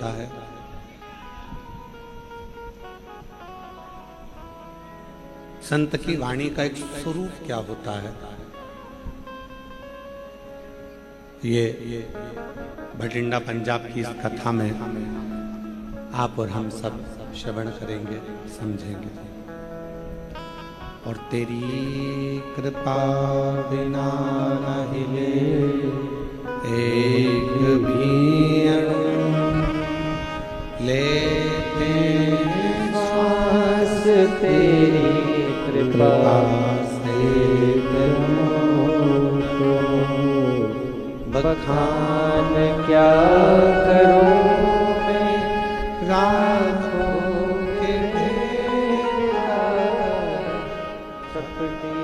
होता है? संत की वाणी का एक स्वरूप क्या होता है? ये भटिंडा पंजाब की इस कथा में आप और हम सब श्रवण करेंगे, समझेंगे। और तेरी कृपा बिना न हिले एक भी अणु, लेते श्वास तेरी कृपा से करूं तो बखान क्या करूं मैं राखों के तेरा सपनी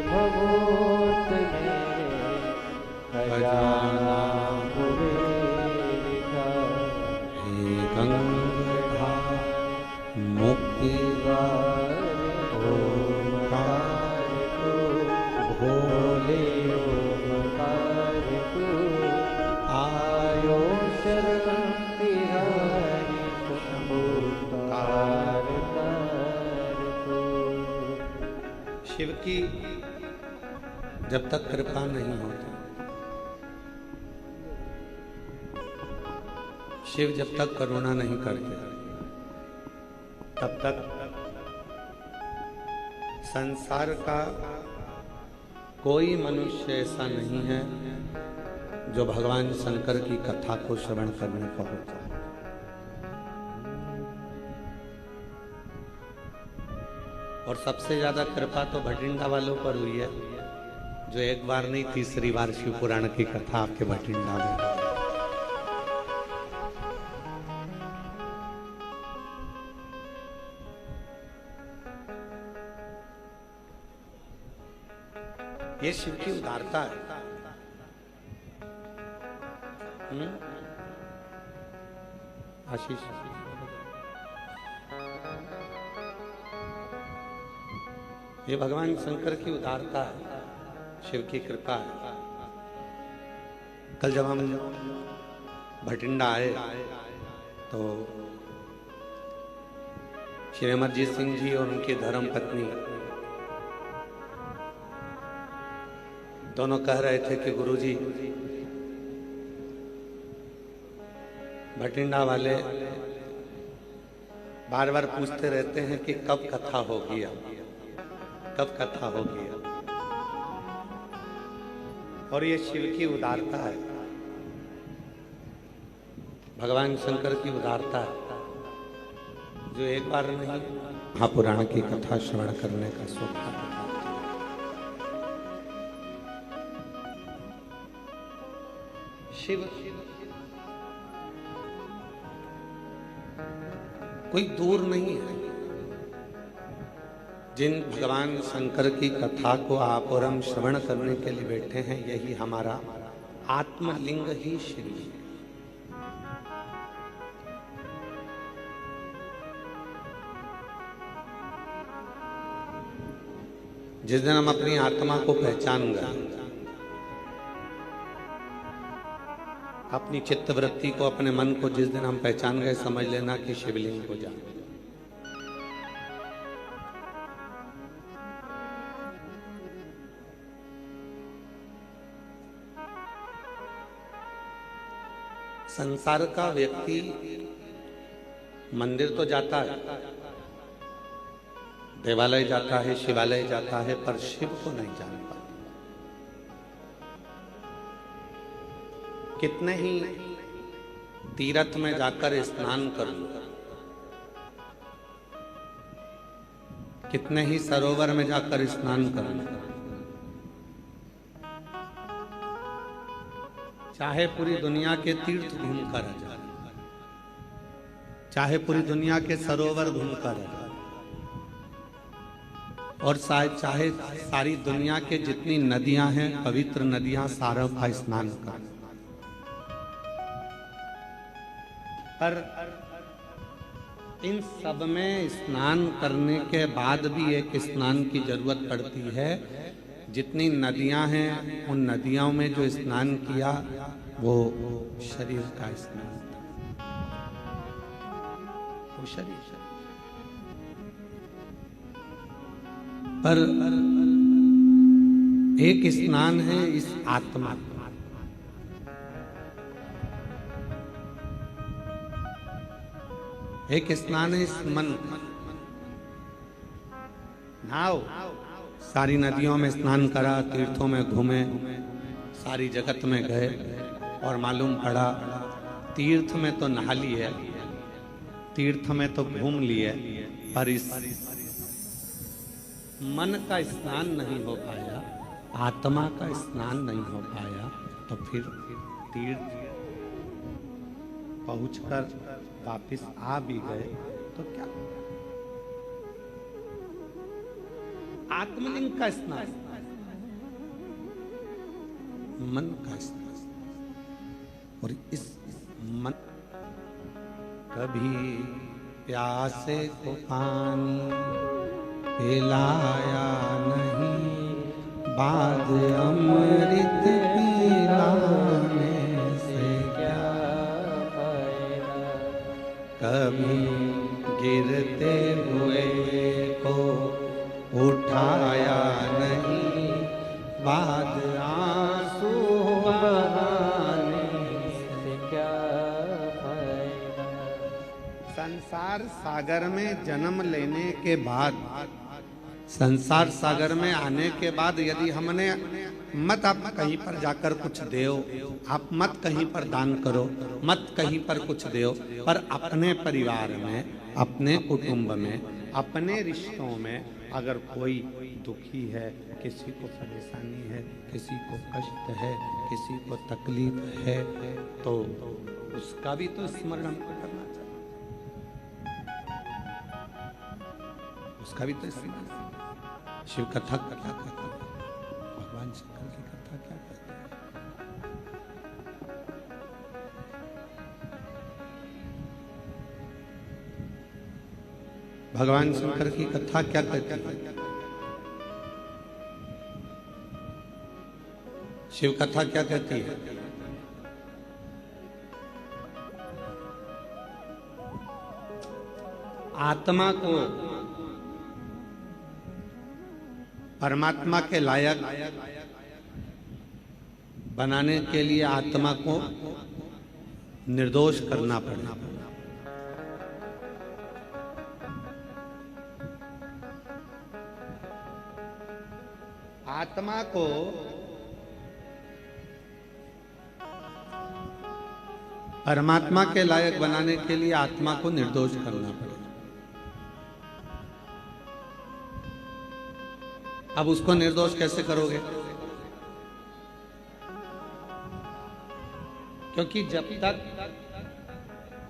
भगवत मेरे खजाना हुए का हे गंगा मुक्ति ओमकार को भोले ओमकार को आयो शरण तिहारी शंभुकार को। शिव की जब तक कृपा नहीं होती, शिव जब तक करुणा नहीं करते, तब तक संसार का कोई मनुष्य ऐसा नहीं है जो भगवान शंकर की कथा को श्रवण करने का होता है। और सबसे ज्यादा कृपा तो भटिंडा वालों पर हुई है, जो एक बार नहीं तीसरी बार शिव पुराण की कथा आपके भटिंडा में। ये शिव की उदारता है। आशीष, ये भगवान शंकर की उदारता है, शिव की कृपा है। कल जब हम भटिंडा आए तो श्री अमरजीत सिंह जी और उनकी धर्म पत्नी दोनों कह रहे थे कि गुरुजी, भटिंडा वाले बार बार पूछते रहते हैं कि कब कथा होगी, कब कथा होगी। और ये शिव की उदारता है, भगवान शंकर की उदारता है, जो एक बार नहीं महापुराण की कथा श्रवण करने का सौभाग्य। शिव कोई दूर नहीं है। जिन भगवान शंकर की कथा को आप और हम श्रवण करने के लिए बैठे हैं, यही हमारा आत्मलिंग ही शिव है। जिस दिन हम अपनी आत्मा को पहचान गए, अपनी चित्त वृत्ति को, अपने मन को जिस दिन हम पहचान गए, समझ लेना कि शिवलिंग हो जाए। संसार का व्यक्ति मंदिर तो जाता है, देवालय जाता है, शिवालय जाता है, पर शिव को नहीं जान पाता। कितने ही तीर्थ में जाकर स्नान कर लो, कितने ही सरोवर में जाकर स्नान कर लो, चाहे पूरी दुनिया के तीर्थ घूमकर आ जाए, चाहे पूरी दुनिया के सरोवर घूमकर आ जाए, और चाहे सारी दुनिया के जितनी नदियां हैं, पवित्र नदियां, सारों का स्नान कर, पर इन सब में स्नान करने के बाद भी एक स्नान की जरूरत पड़ती है। जितनी नदियां हैं, उन नदियों में जो स्नान किया वो शरीर का स्नान था। वो शरीर। पर एक स्नान है इस आत्मा, एक स्नान है इस मन। नहाओ, सारी नदियों में स्नान करा, तीर्थों में घूमे, सारी जगत में गए और मालूम पड़ा तीर्थ में तो नहा लिए, तीर्थ में तो घूम लिए, पर इस मन का स्नान नहीं हो पाया, आत्मा का स्नान नहीं हो पाया। तो फिर तीर्थ पहुंचकर वापिस आ भी गए तो क्या? आत्मलिंग का स्नान, मन का स्नान। और इस मन, कभी प्यासे को पानी पिलाया नहीं, बाद अमृत पिलाने से क्या फायदा। कभी गिरते हुए को उठाया नहीं, बाद आंसू बहाने से क्या फायदा। संसार सागर में जन्म लेने के बाद, संसार सागर में आने के बाद यदि हमने मत आप कहीं पर जाकर कुछ दो, आप मत कहीं पर दान करो, मत कहीं पर कुछ दो, पर अपने परिवार में, अपने कुटुंब में, अपने रिश्तों में अगर कोई दुखी है, किसी को परेशानी है, किसी को कष्ट है, किसी को तकलीफ है, तो उसका भी तो स्मरण हमको करना चाहिए, उसका भी तो स्मरण। शिव कथा क्या कहती है, भगवान शंकर की कथा क्या कहती है? भगवान शंकर की कथा क्या कहती है? शिव कथा क्या कहती है? आत्मा को परमात्मा के लायक बनाने के लिए आत्मा को निर्दोष करना पड़ेगा। आत्मा को परमात्मा के लायक बनाने के लिए आत्मा को निर्दोष करना पड़ेगा। अब उसको निर्दोष कैसे करोगे? क्योंकि जब तक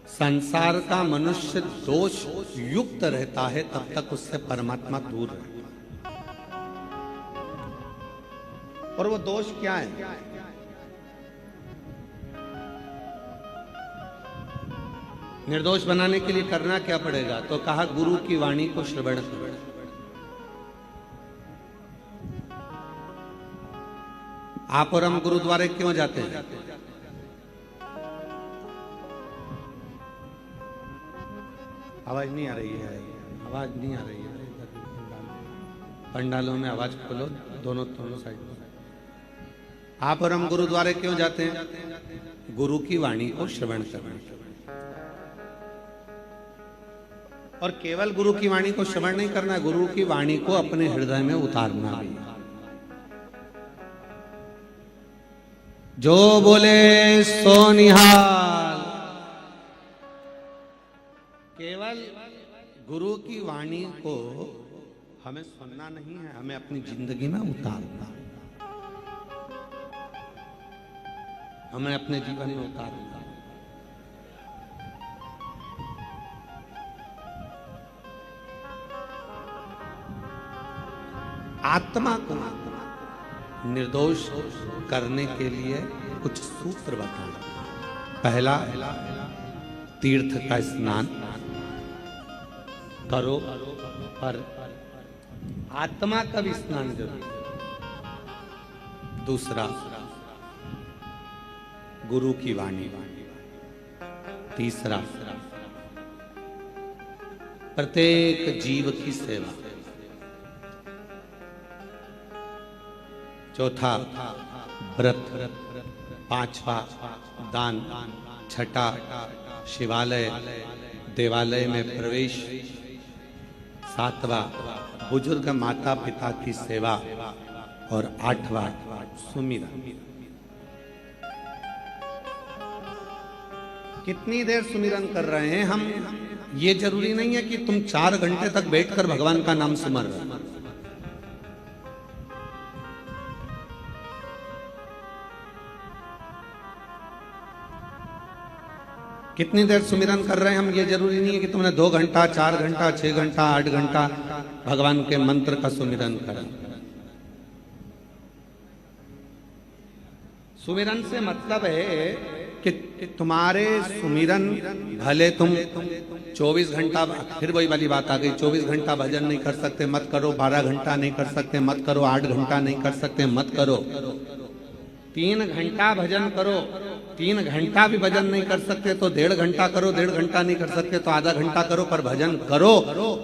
संसार का मनुष्य दोष युक्त रहता है तब तक उससे परमात्मा दूर रहता है। और वो दोष क्या है? निर्दोष बनाने के लिए करना क्या पड़ेगा? तो कहा गुरु की वाणी को श्रवण करो। आप और हम गुरुद्वारे क्यों जाते हैं? आवाज नहीं आ रही है, आवाज नहीं आ रही है। पंडालों में आवाज खोलो, दोनों साइड में। आप और हम गुरुद्वारे क्यों जाते हैं? गुरु की वाणी को श्रवण करने। और केवल गुरु की वाणी को श्रवण नहीं करना, गुरु की वाणी को अपने हृदय में उतारना भी। जो बोले सो निहाल। केवल गुरु की वाणी को हमें सुनना नहीं है, हमें अपनी जिंदगी में उतारना, हमें अपने जीवन में उतारना। आत्मा को निर्दोष करने के लिए कुछ सूत्र बताएं। पहला, तीर्थ का स्नान करो, पर आत्मा का भी स्नान जरूर। दूसरा, गुरु की वाणी। तीसरा, प्रत्येक जीव की सेवा। चौथा व्रत, पांचवा दान, छठा शिवालय देवालय में प्रवेश, सातवां बुजुर्ग माता पिता की सेवा और आठवां सुमिरन। कितनी देर सुमिरन कर रहे हैं हम? ये जरूरी नहीं है कि तुम 4 घंटे तक बैठकर भगवान का नाम सुमर रहे हो। कितनी देर सुमिरन कर रहे हैं हम, ये जरूरी नहीं है कि तुमने 2 घंटा, 4 घंटा, 6 घंटा, 8 घंटा भगवान के मंत्र का सुमिरन करा। सुमिरन से मतलब है कि तुम्हारे सुमिरन भले तुम 24 घंटा, फिर वही वाली बात आ गई, 24 घंटा भजन नहीं कर सकते मत करो, 12 घंटा नहीं कर सकते मत करो, 8 घंटा नहीं कर सकते मत करो, 3 घंटा भजन करो, 3 घंटा भी भजन नहीं कर सकते तो 1.5 घंटा करो, 1.5 घंटा नहीं कर सकते तो आधा घंटा करो, पर भजन करो।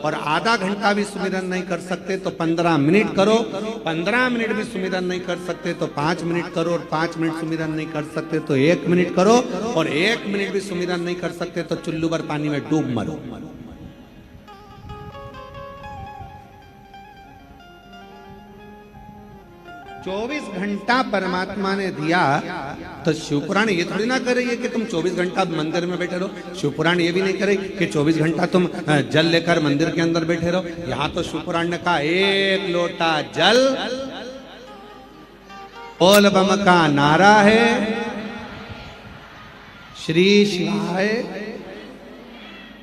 और आधा घंटा भी सुमिरन नहीं कर सकते तो 15 मिनट करो, 15 मिनट भी सुमिरन नहीं कर सकते तो 5 मिनट करो, और 5 मिनट सुमिरन नहीं कर सकते तो 1 मिनट करो, और 1 मिनट भी सुमिरन नहीं कर सकते तो चुल्लू भर पानी में डूब मरो। चौबीस घंटा परमात्मा ने दिया तो शिवपुराण ये थोड़ी ना करे कि तुम 24 घंटा मंदिर में बैठे रहो। शिवपुराण ये भी नहीं करे कि 24 घंटा तुम जल लेकर मंदिर के अंदर बैठे रहो। यहां तो शिवपुराण ने कहा 1 लोटा जल, बोल बम का नारा है, श्री शिवाय।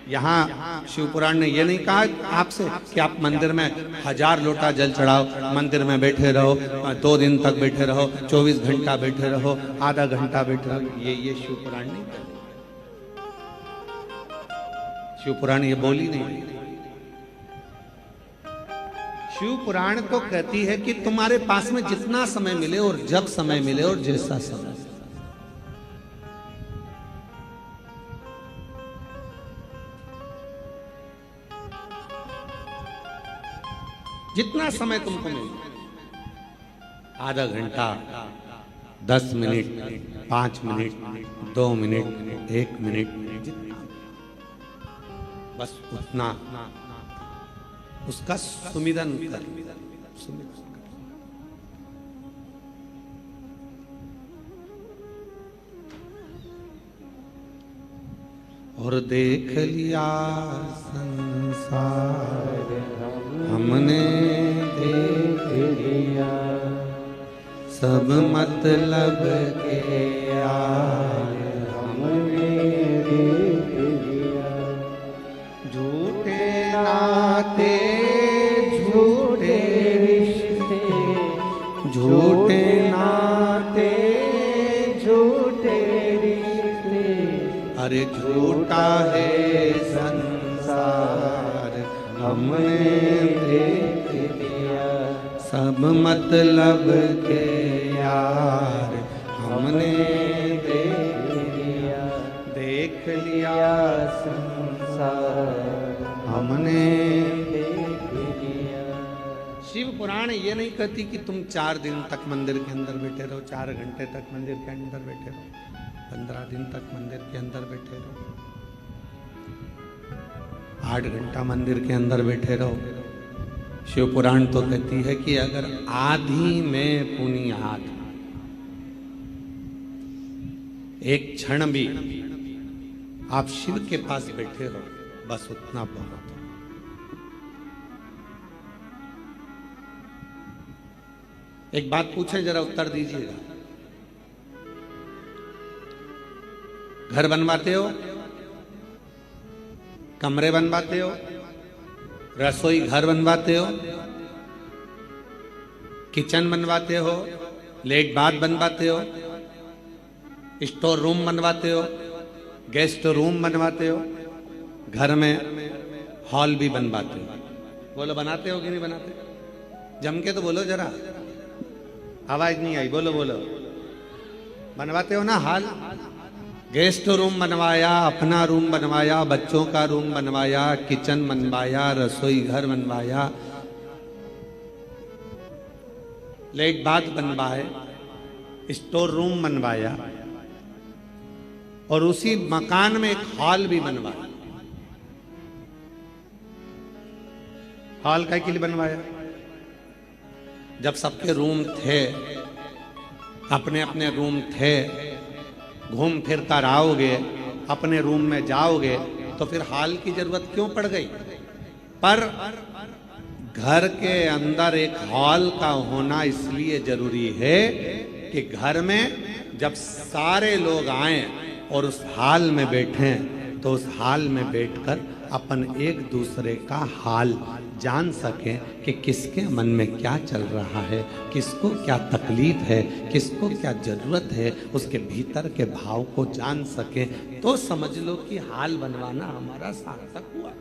यहाँ शिवपुराण ने यह नहीं कहा आपसे कि आप मंदिर में 1000 लोटा जल चढ़ाओ, मंदिर में बैठे रहो, 2 दिन तक बैठे रहो, 24 घंटा बैठे रहो, आधा घंटा बैठे रहो। ये शिवपुराण नहीं कहते, शिवपुराण ये बोली नहीं। शिवपुराण तो कहती है कि तुम्हारे पास में जितना समय मिले और जब समय मिले और जैसा समय, जितना समय तुमको मिले, आधा घंटा, 10 मिनट, 5 मिनट, 2 मिनट, 1 मिनट, जितना बस उतना उसका सुमिरन कर। और देख लिया संसार हमने देख लिया, सब मतलब के यार हमने देख लिया, झूठे नाते झूठे रिश्ते, झूठे नाते झूठे रिश्ते, अरे झूठा है संसार हमने देख लिया, सब मतलब के यार हमने देख लिया, देख लिया संसार हमने देख लिया। शिव पुराण ये नहीं कहती कि तुम 4 दिन तक मंदिर के अंदर बैठे रहो, 4 घंटे तक मंदिर के अंदर बैठे रहो, 15 दिन तक मंदिर के अंदर बैठे रहो, 8 घंटा मंदिर के अंदर बैठे रहो। शिव पुराण तो कहती है कि अगर आधी में पुनियाद एक क्षण भी आप शिव के पास बैठे हो, बस उतना बहुत। एक बात पूछे, जरा उत्तर दीजिएगा। घर बनवाते हो, कमरे बनवाते हो, रसोई घर बनवाते हो, किचन बनवाते हो, लेट बाथ बनवाते हो, स्टोर रूम बनवाते हो, गेस्ट रूम बनवाते हो, घर में हॉल भी बनवाते हो। बोलो बनाते हो कि नहीं बनाते? जम के तो बोलो जरा, आवाज नहीं आई, बोलो बोलो। बनवाते हो ना हॉल? गेस्ट रूम बनवाया, अपना रूम बनवाया, बच्चों का रूम बनवाया, किचन बनवाया, रसोई घर बनवाया, लेट बाथ बनवाए, स्टोर रूम बनवाया और उसी मकान में एक हॉल भी बनवाया। हॉल का के लिए बनवाया? जब सबके रूम थे, अपने अपने रूम थे, घूम फिर कर आओगे, अपने रूम में जाओगे, तो फिर हॉल की जरूरत क्यों पड़ गई? पर घर के अंदर एक हॉल का होना इसलिए जरूरी है कि घर में जब सारे लोग आए और उस हॉल में बैठे तो उस हॉल में बैठकर अपन एक दूसरे का हाल जान सकें कि किसके मन में क्या चल रहा है, किसको क्या तकलीफ है, किसको क्या जरूरत है, उसके भीतर के भाव को जान सकें, तो समझ लो कि हाल बनवाना हमारा सार्थक हुआ।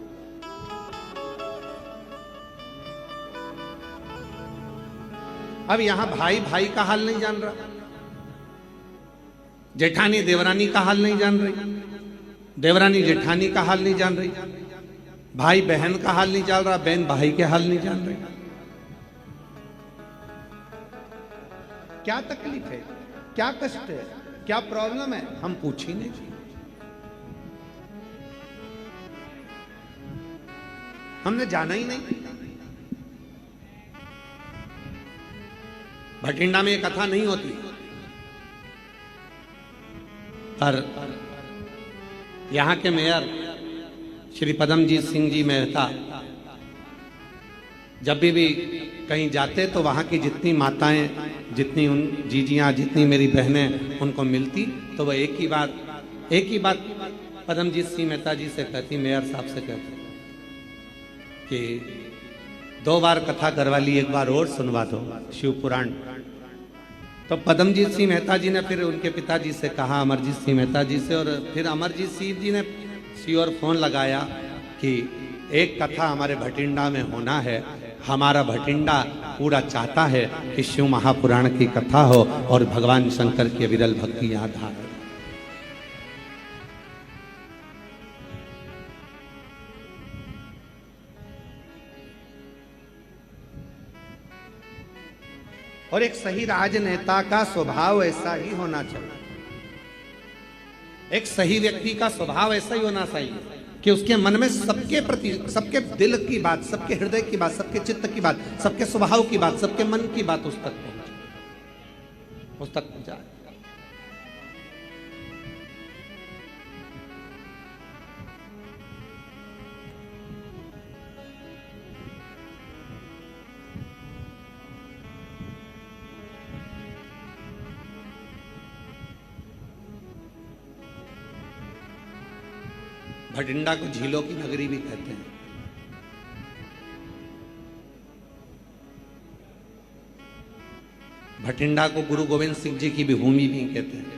अब यहां भाई भाई का हाल नहीं जान रहा, जेठानी देवरानी का हाल नहीं जान रही, देवरानी जेठानी का हाल नहीं जान रही, भाई बहन का हाल नहीं जान रहा, बहन भाई के हाल नहीं जान रही। क्या तकलीफ है, क्या कष्ट है, क्या प्रॉब्लम है, हम पूछ ही नहीं। हमने जाना ही नहीं। भटिंडा में ये कथा नहीं होती, पर यहां के मेयर श्री पदमजीत सिंह जी मेहता जब भी कहीं जाते तो वहां की जितनी माताएं, जितनी उन जीजियां, जितनी मेरी बहनें उनको मिलती, तो वह एक ही बात पदमजीत सिंह मेहता जी से कहती, मेयर साहब से कहती कि 2 बार कथा करवा ली, एक बार और सुनवा दो शिव पुराण। तो पदमजीत सिंह मेहता जी ने फिर उनके पिताजी से कहा, अमरजीत सिंह मेहता जी से, और फिर अमरजीत सिंह जी ने और फोन लगाया कि एक कथा हमारे भटिंडा में होना है, हमारा भटिंडा पूरा चाहता है कि शिव महापुराण की कथा हो और भगवान शंकर की विरल भक्ति याद आए। और एक सही राजनेता का स्वभाव ऐसा ही होना चाहिए, एक सही व्यक्ति का स्वभाव ऐसा ही होना चाहिए कि उसके मन में सबके प्रति, सबके दिल की बात, सबके हृदय की बात, सबके चित्त की बात, सबके स्वभाव की बात, सबके मन की बात उस तक पहुंचे। भटिंडा को झीलों की नगरी भी कहते हैं। भटिंडा को गुरु गोविंद सिंह जी की भी भूमि भी कहते हैं।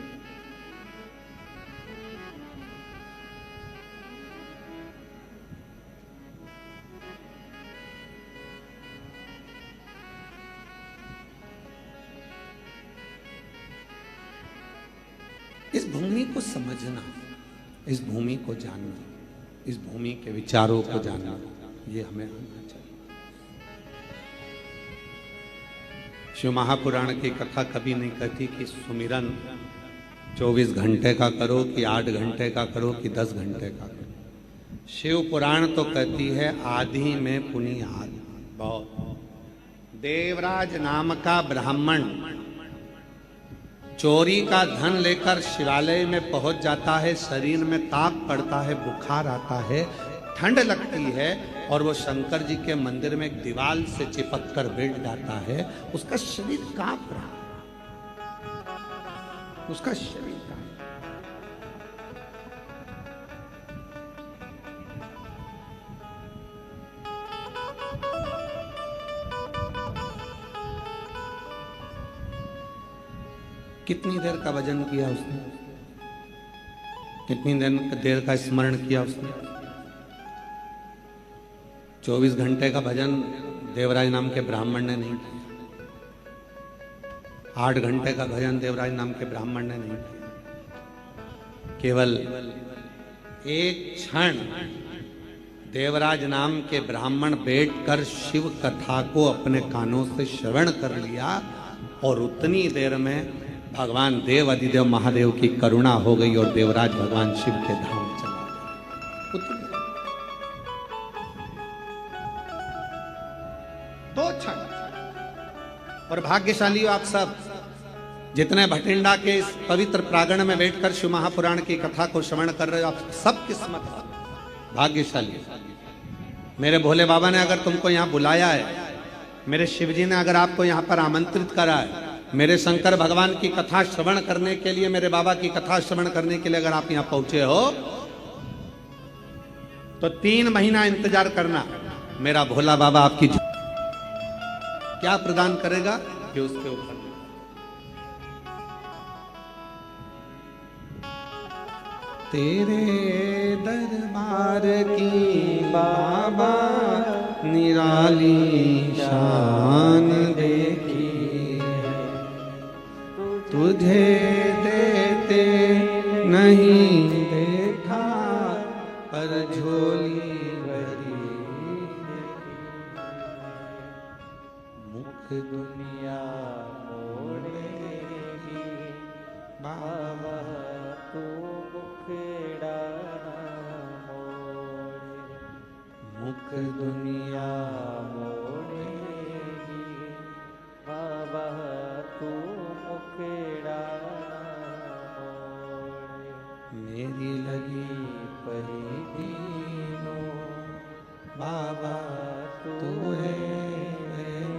इस भूमि को समझना, इस भूमि को जानना, इस भूमि के विचारों को जानना, ये हमें आना चाहिए। शिव महापुराण की कथा कभी नहीं कहती कि सुमिरन 24 घंटे का करो कि 8 घंटे का करो कि 10 घंटे का करो। शिव पुराण तो कहती है आदि में पुनिहार। बहुत देवराज नाम का ब्राह्मण चोरी का धन लेकर शिवालय में पहुंच जाता है, शरीर में ताप पड़ता है, बुखार आता है, ठंड लगती है और वो शंकर जी के मंदिर में एक दीवार से चिपक कर बैठ जाता है। उसका शरीर कांप रहा, उसका शरीर कितनी देर का भजन किया उसने, कितनी देर का स्मरण किया उसने। 24 घंटे का भजन देवराज नाम के ब्राह्मण ने नहीं किया, 8 घंटे का भजन देवराज नाम के ब्राह्मण ने नहीं किया, केवल एक क्षण देवराज नाम के ब्राह्मण बैठकर शिव कथा को अपने कानों से श्रवण कर लिया और उतनी देर में भगवान देव अधिदेव महादेव की करुणा हो गई और देवराज भगवान शिव के धाम चला गया। दो क्षण। और भाग्यशाली हो आप सब जितने भटिंडा के इस पवित्र प्रांगण में बैठकर शिव महापुराण की कथा को श्रवण कर रहे हो, आप सब किस्मत भाग्यशाली। मेरे भोले बाबा ने अगर तुमको यहाँ बुलाया है, मेरे शिव जी ने अगर आपको यहाँ पर आमंत्रित करा है, मेरे शंकर भगवान की कथा श्रवण करने के लिए, मेरे बाबा की कथा श्रवण करने के लिए अगर आप यहाँ पहुंचे हो तो 3 महीना इंतजार करना। मेरा भोला बाबा आपकी क्या प्रदान करेगा कि उसके ऊपर तेरे दरबार की बाबा निराली शान देखी, तुझे देते नहीं देखा पर झोली भरी, मुख दुनिया मोड़ेगी बाबा तू मुखड़ा मोड़े, मुख दुनिया मोड़ेगी बाबा तू मुखड़ा मोड़े, मेरी लगी परी दीनो बाबा तू है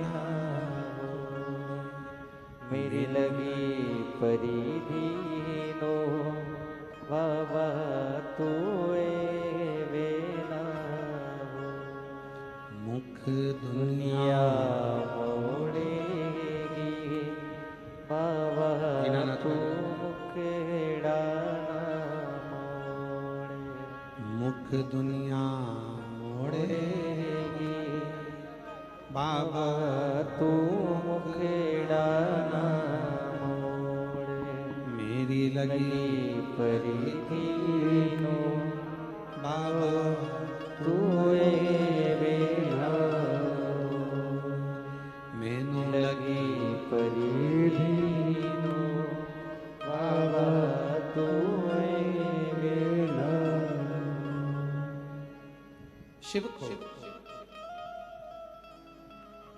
ना मोड़े, मेरी लगी परी दीनो बाबा तू वेला, मुख दुनिया दुनिया मोड़ेगी बाबा तू मुखड़ा मोड़े, मुख दुनिया मोड़ेगी बाबा तू मुखड़ा मोड़े, मेरी लगी परी दीनो बाबा तू वेला, मैनू लगी परी दीनो बाबा तू वेला। शिव को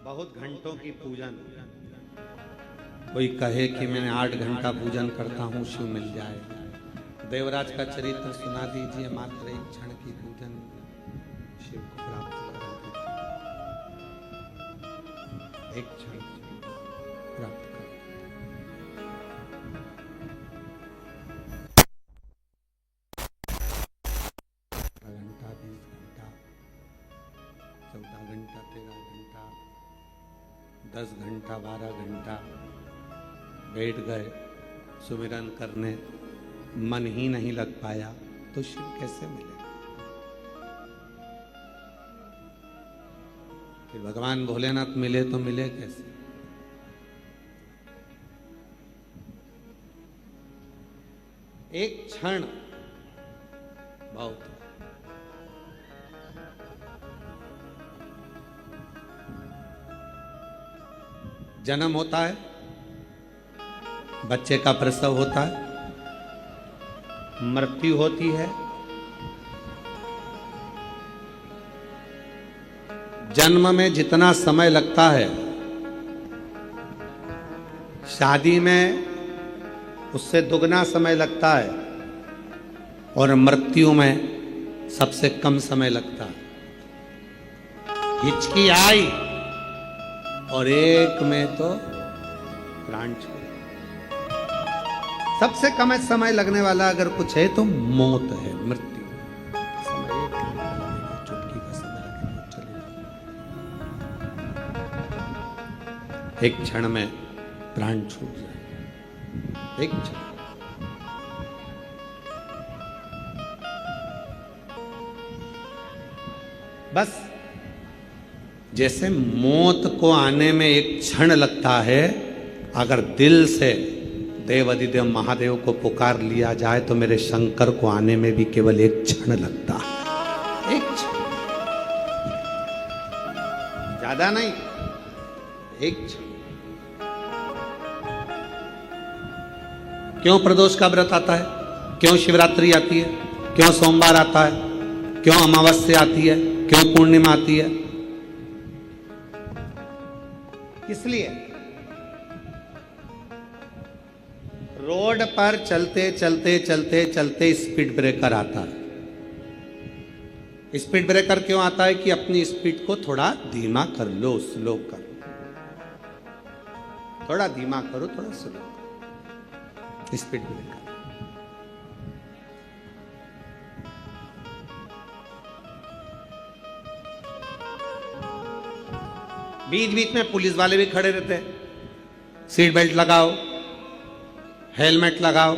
बहुत घंटों की पूजन, कोई कहे कि मैंने 8 घंटा पूजन करता हूँ शिव मिल जाए। देवराज का चरित्र सुना दीजिए, मात्र एक क्षण की पूजन शिव को प्राप्त करा, एक क्षण प्राप्त कर। घंटा 20 घंटा 14 घंटा 13 घंटा 10 घंटा 12 घंटा बैठ गए सुमिरन करने, मन ही नहीं लग पाया तो शिव कैसे मिले? फिर भगवान भोलेनाथ मिले तो मिले कैसे? एक क्षण बहुत। जन्म होता है, बच्चे का प्रसव होता है, मृत्यु होती है, जन्म में जितना समय लगता है शादी में उससे दुगना समय लगता है और मृत्यु में सबसे कम समय लगता है। हिचकी आई और एक में तो प्राण छोड़। सबसे कम समय लगने वाला अगर कुछ है तो मौत है, मृत्यु। समय एक लगेगा, चुटकी का समय लगेगा, चलेगा। एक क्षण में प्राण छूट जाए, एक क्षण। बस जैसे मौत को आने में एक क्षण लगता है, अगर दिल से देव अधिदेव महादेव को पुकार लिया जाए तो मेरे शंकर को आने में भी केवल एक क्षण लगता है, एक क्षण, ज्यादा नहीं, एक क्षण। क्यों प्रदोष का व्रत आता है, क्यों शिवरात्रि आती है, क्यों सोमवार आता है, क्यों अमावस्या आती है, क्यों पूर्णिमा आती है? इसलिए रोड पर चलते चलते चलते चलते स्पीड ब्रेकर आता है। स्पीड ब्रेकर क्यों आता है? कि अपनी स्पीड को थोड़ा धीमा कर लो, स्लो करो, थोड़ा धीमा करो, थोड़ा स्लो करो। स्पीड ब्रेकर बीच बीच में पुलिस वाले भी खड़े रहते हैं, सीट बेल्ट लगाओ, हेलमेट लगाओ,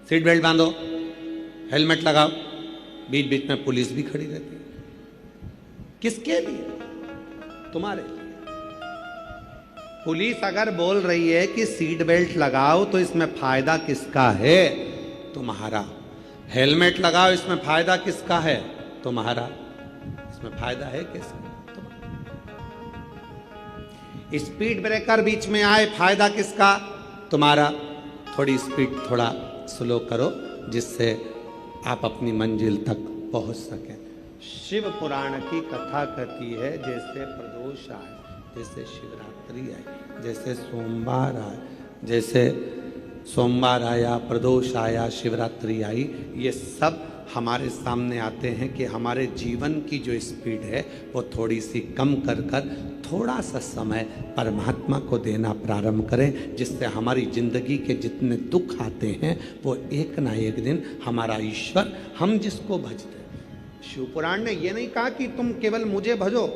सीट बेल्ट बांधो, हेलमेट लगाओ। बीच बीच में पुलिस भी खड़ी रहती है। किसके लिए? तुम्हारे लिए। पुलिस अगर बोल रही है कि सीट बेल्ट लगाओ तो इसमें फायदा किसका है? तुम्हारा। हेलमेट लगाओ, इसमें फायदा किसका है? तुम्हारा। इसमें फायदा है किसका? स्पीड ब्रेकर बीच में आए, फायदा किसका? तुम्हारा। थोड़ी स्पीड थोड़ा स्लो करो जिससे आप अपनी मंजिल तक पहुंच सकें। शिव पुराण की कथा कहती है जैसे प्रदोष आए, जैसे शिवरात्रि आई, जैसे सोमवार आए, जैसे सोमवार आया, प्रदोष आया, शिवरात्रि आई, ये सब हमारे सामने आते हैं कि हमारे जीवन की जो स्पीड है वो थोड़ी सी कम कर कर थोड़ा सा समय परमात्मा को देना प्रारंभ करें, जिससे हमारी जिंदगी के जितने दुख आते हैं वो एक ना एक दिन हमारा ईश्वर, हम जिसको भजते हैं। शिवपुराण ने ये नहीं कहा कि तुम केवल मुझे भजो,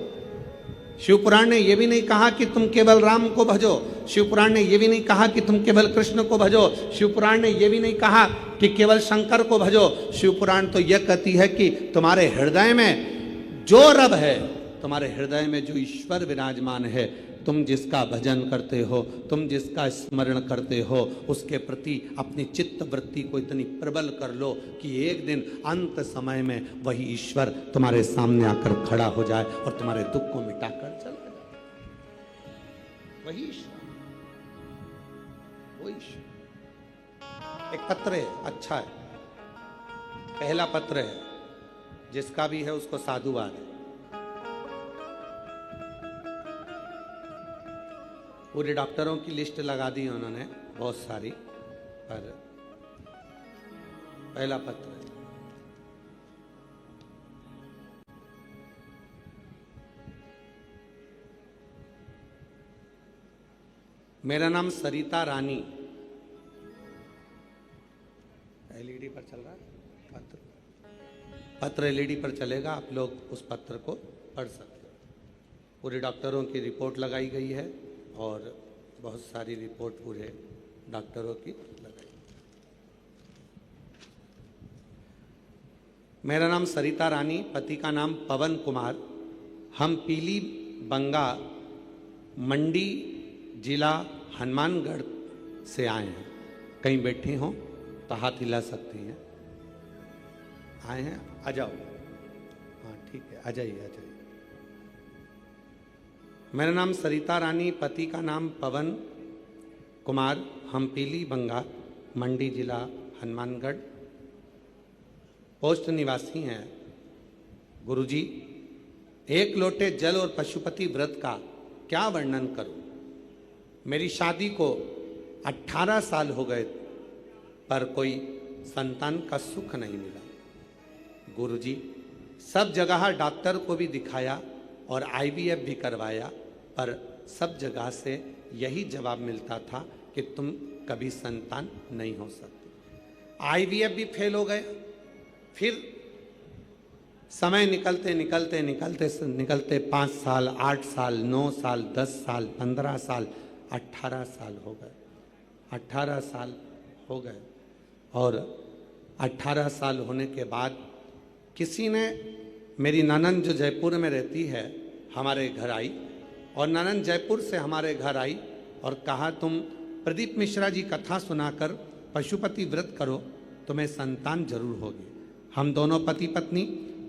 शिवपुराण ने यह भी नहीं कहा कि तुम केवल राम को भजो, शिवपुराण ने यह भी नहीं कहा कि तुम केवल कृष्ण को भजो, शिवपुराण ने यह भी नहीं कहा कि केवल शंकर को भजो। शिवपुराण तो यह कहती है कि तुम्हारे हृदय में जो रब है, तुम्हारे हृदय में जो ईश्वर विराजमान है, तुम जिसका भजन करते हो, तुम जिसका स्मरण करते हो, उसके प्रति अपनी चित्त वृत्ति को इतनी प्रबल कर लो कि एक दिन अंत समय में वही ईश्वर तुम्हारे सामने आकर खड़ा हो जाए और तुम्हारे दुख को मिटाकर चला जाए। वही ईश्वर, वही ईश्वर। एक पत्र है, अच्छा है, पहला पत्र है, जिसका भी है उसको साधुवाद है। पूरे डॉक्टरों की लिस्ट लगा दी उन्होंने बहुत सारी, पर पहला पत्र है। मेरा नाम सरिता रानी। एलईडी पर चल रहा है पत्र एलईडी पर चलेगा, आप लोग उस पत्र को पढ़ सकते हो। पूरे डॉक्टरों की रिपोर्ट लगाई गई है और बहुत सारी रिपोर्ट पूरे डॉक्टरों की लगाई। मेरा नाम सरिता रानी, पति का नाम पवन कुमार। हम पीली बंगा मंडी जिला हनुमानगढ़ से आए हैं। कहीं बैठे हों तो हाथ हिला सकती हैं। आए हैं, आ जाओ। हाँ ठीक है, आ जाइए, आ जाइए। मेरा नाम सरिता रानी, पति का नाम पवन कुमार। हम पीली बंगा मंडी जिला हनुमानगढ़ पोस्ट निवासी हैं। गुरुजी, एक लोटे जल और पशुपति व्रत का क्या वर्णन करूं? मेरी शादी को 18 साल हो गए पर कोई संतान का सुख नहीं मिला। गुरुजी, सब जगह डॉक्टर को भी दिखाया और IVF भी करवाया, पर सब जगह से यही जवाब मिलता था कि तुम कभी संतान नहीं हो सकते। IVF भी फेल हो गए। फिर समय निकलते निकलते निकलते निकलते 5 साल, 8 साल, 9 साल, 10 साल, 15 साल, 18 साल हो गए। 18 साल हो गए और 18 साल होने के बाद किसी ने, मेरी ननंद जो जयपुर में रहती है, हमारे घर आई और ननंद जयपुर से हमारे घर आई और कहा तुम प्रदीप मिश्रा जी कथा सुनाकर पशुपति व्रत करो, तुम्हें संतान जरूर होगी। हम दोनों पति पत्नी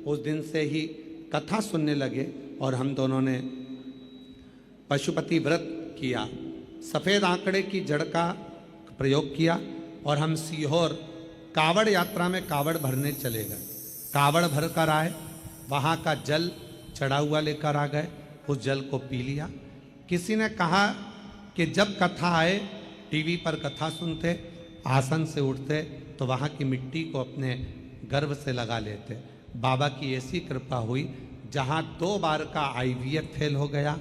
उस दिन से ही कथा सुनने लगे और हम दोनों ने पशुपति व्रत किया। सफ़ेद आंकड़े की जड़ का प्रयोग किया और हम सीहोर कावड़ यात्रा में कावड़ भरने चले गए। कावड़ भर कर आए, वहाँ का जल चढ़ा हुआ लेकर आ गए, उस जल को पी लिया। किसी ने कहा कि जब कथा आए, टीवी पर कथा सुनते, आसन से उठते तो वहाँ की मिट्टी को अपने गर्भ से लगा लेते। बाबा की ऐसी कृपा हुई, जहाँ 2 बार का IVF फेल हो गया,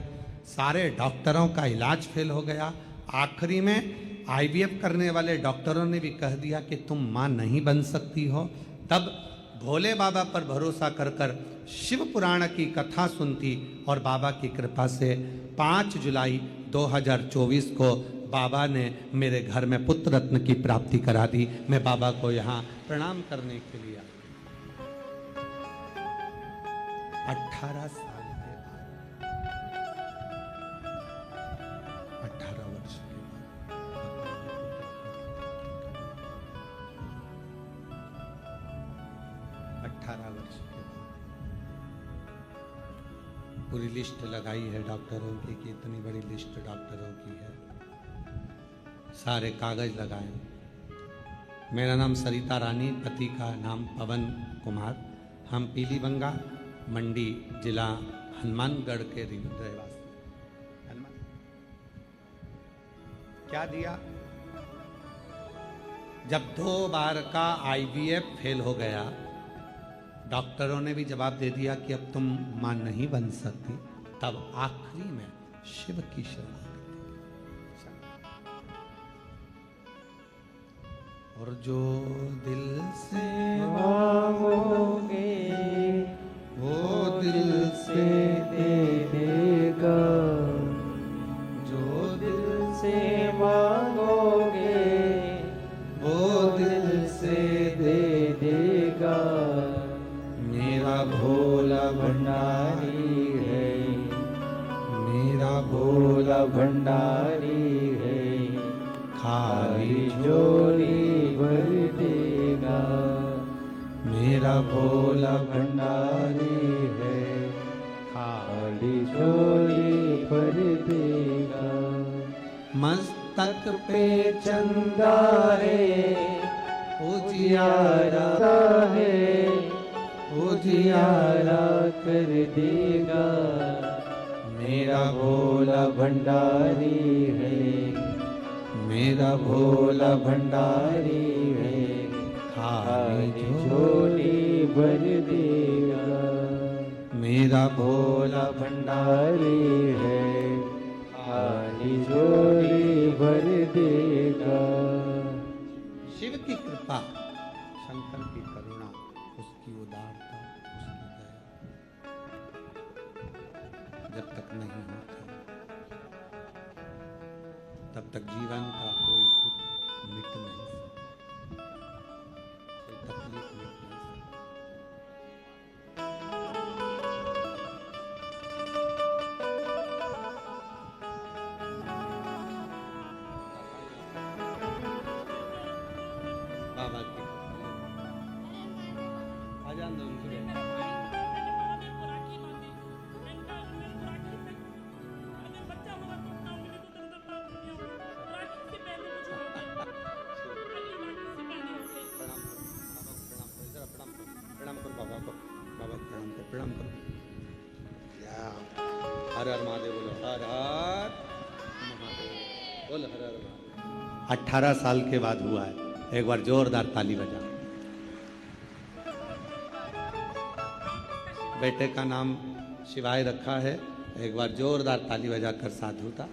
सारे डॉक्टरों का इलाज फेल हो गया। आखिरी में IVF करने वाले डॉक्टरों ने भी कह दिया कि तुम माँ नहीं बन सकती हो। तब भोले बाबा पर भरोसा कर कर शिव पुराण की कथा सुनती और बाबा की कृपा से 5 जुलाई 2024 को बाबा ने मेरे घर में पुत्र रत्न की प्राप्ति करा दी। मैं बाबा को यहाँ प्रणाम करने के लिए 18 साल के बाद, 18 वर्ष के बाद, 18 वर्ष के बाद पूरी लिस्ट लगाई है डॉक्टरों की कि इतनी बड़ी लिस्ट डॉक्टरों की है, सारे कागज लगाए। मेरा नाम सरिता रानी, पति का नाम पवन कुमार। हम पीलीबंगा मंडी जिला हनुमानगढ़ के रहवासी। हनुमान क्या दिया? जब 2 बार का IVF फेल हो गया, डॉक्टरों ने भी जवाब दे दिया कि अब तुम मां नहीं बन सकती, तब आखिरी में शिव की शरण। और जो दिल से मांगोगे वो दिल से दे देगा, जो दिल से मांगोगे वो दिल से दे देगा। मेरा भोला भंडारी है, मेरा भोला भंडारी है, खाली झोली भर देगा। मेरा भोला भंडारी है, खाली झोली भर देगा। मस्तक पे चंदा है, उजियारा है, उजियारा कर देगा। मेरा भोला भंडारी है, मेरा भोला भंडारी है, खाली झोली भर देगा। मेरा भोला भंडारी है, खाली झोली भर देगा। शिव की कृपा, शंकर की करुणा, उसकी उदारता, उसकी दया जब तक नहीं होता तब तक जीवन का कोई दुख मिट नहीं सकता, कोई तकलीफ मिट नहीं सकती। बाबा की आजान दो मुझे। प्रणाम करो। हर हर महादेव बोलो, हर हर महादेव बोलो, हर हर महादेव। 18 साल के बाद हुआ है, एक बार जोरदार ताली बजा। बेटे का नाम शिवाय रखा है, एक बार जोरदार ताली बजाकर साधुता।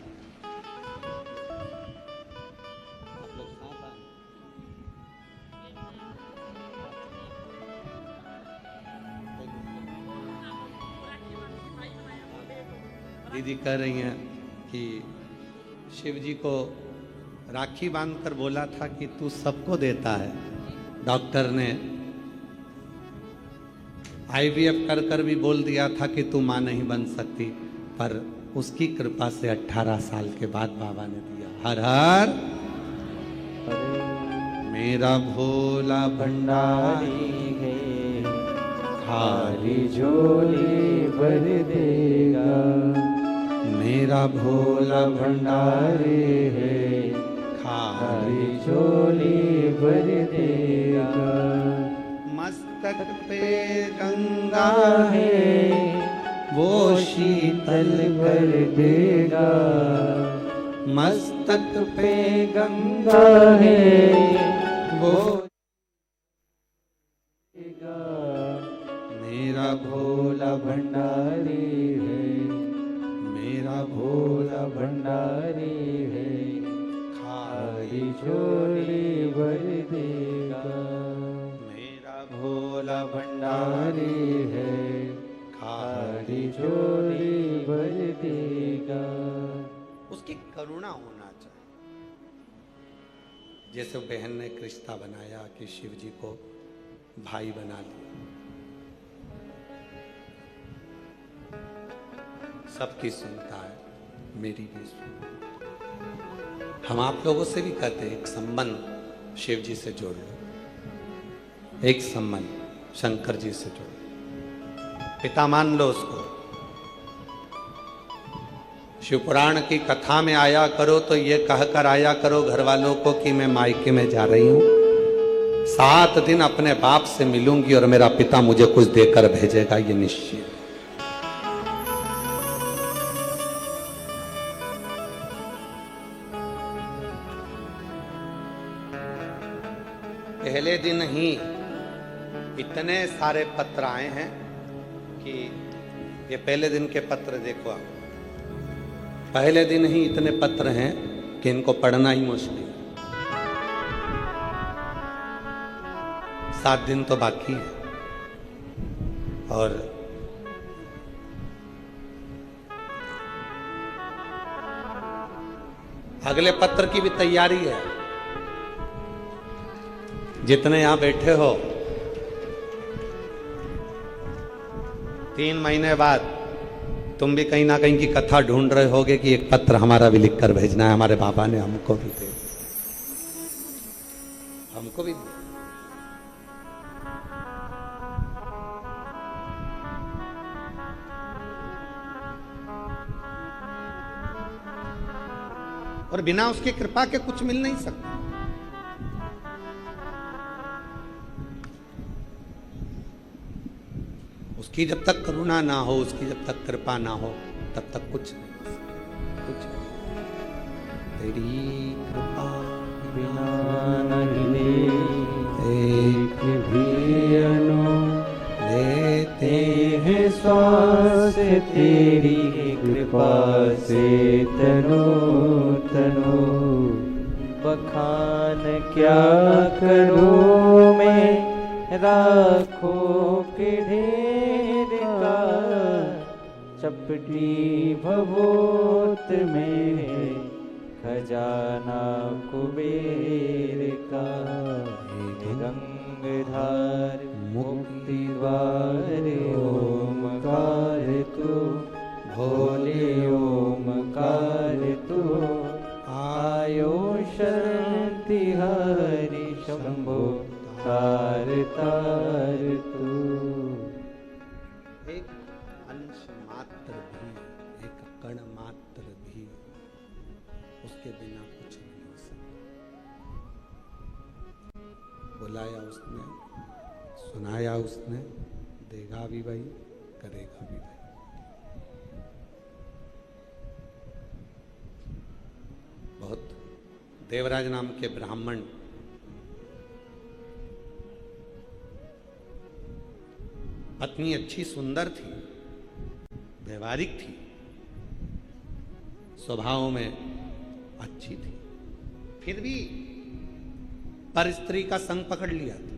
दीदी कह रही हैं कि शिव जी को राखी बांधकर बोला था कि तू सबको देता है। डॉक्टर ने IVF कर कर भी बोल दिया था कि तू मां नहीं बन सकती, पर उसकी कृपा से 18 साल के बाद बाबा ने दिया। हर हर मेरा भोला भंडारी है, खाली झोली भर देगा। मेरा भोला भंडारी है, खाली झोली भर देगा। मस्तक पे गंगा है वो शीतल कर देगा। मस्तक पे गंगा है वो मेरा भोला भंडारी है, मेरा भोला भंडारी है, खाली झोली भर देगा। मेरा भोला भंडारी है, खाली झोली भर देगा। उसकी करुणा होना चाहिए। जैसे बहन ने रिश्ता बनाया कि शिव जी को भाई बना लिया, सबकी सुनता है, मेरी भी सुन। हम आप लोगों से भी कहते हैं एक संबंध शिव जी से जोड़ लो, एक संबंध शंकर जी से जोड़ लो, पिता मान लो उसको। शिव पुराण की कथा में आया करो तो ये कहकर आया करो घर वालों को कि मैं मायके में जा रही हूं, 7 दिन अपने बाप से मिलूंगी और मेरा पिता मुझे कुछ देकर भेजेगा, ये निश्चित। पहले दिन ही इतने सारे पत्र आए हैं कि ये पहले दिन के पत्र देखो आप, पहले दिन ही इतने पत्र हैं कि इनको पढ़ना ही मुश्किल है। 7 दिन तो बाकी है और अगले पत्र की भी तैयारी है। जितने यहां बैठे हो 3 महीने बाद तुम भी कहीं ना कहीं की कथा ढूंढ रहे होगे कि एक पत्र हमारा भी लिख कर भेजना है। हमारे बाबा ने हमको भी दे, हमको भी दे। और बिना उसकी कृपा के कुछ मिल नहीं सकता। उसकी जब तक करुणा ना हो, उसकी जब तक कृपा ना हो, तब तक कुछ नहीं, कुछ नहीं। तेरी कृपा बिना नहीं एक भी अनु लेते हैं श्वास, तेरी कृपा से तनो तनो। बखान क्या करूं मैं राखों के ढेर का, चपटी भभूत में खजाना कुबेर का। गंगधार मुक्ति द्वार ओमकार तू, भोले ओमकार तू। आयो शक्ति हरि शंभो तार तार तू। एक अंश मात्र भी, एक कण मात्र भी उसके बिना कुछ नहीं हो सकता। बुलाया उसने, सुनाया उसने, देगा भी भाई, करेगा भी भाई। बहुत देवराज नाम के ब्राह्मण पत्नी अच्छी सुंदर थी, व्यवहारिक थी, स्वभाव में अच्छी थी, फिर भी पर स्त्री का संग पकड़ लिया था।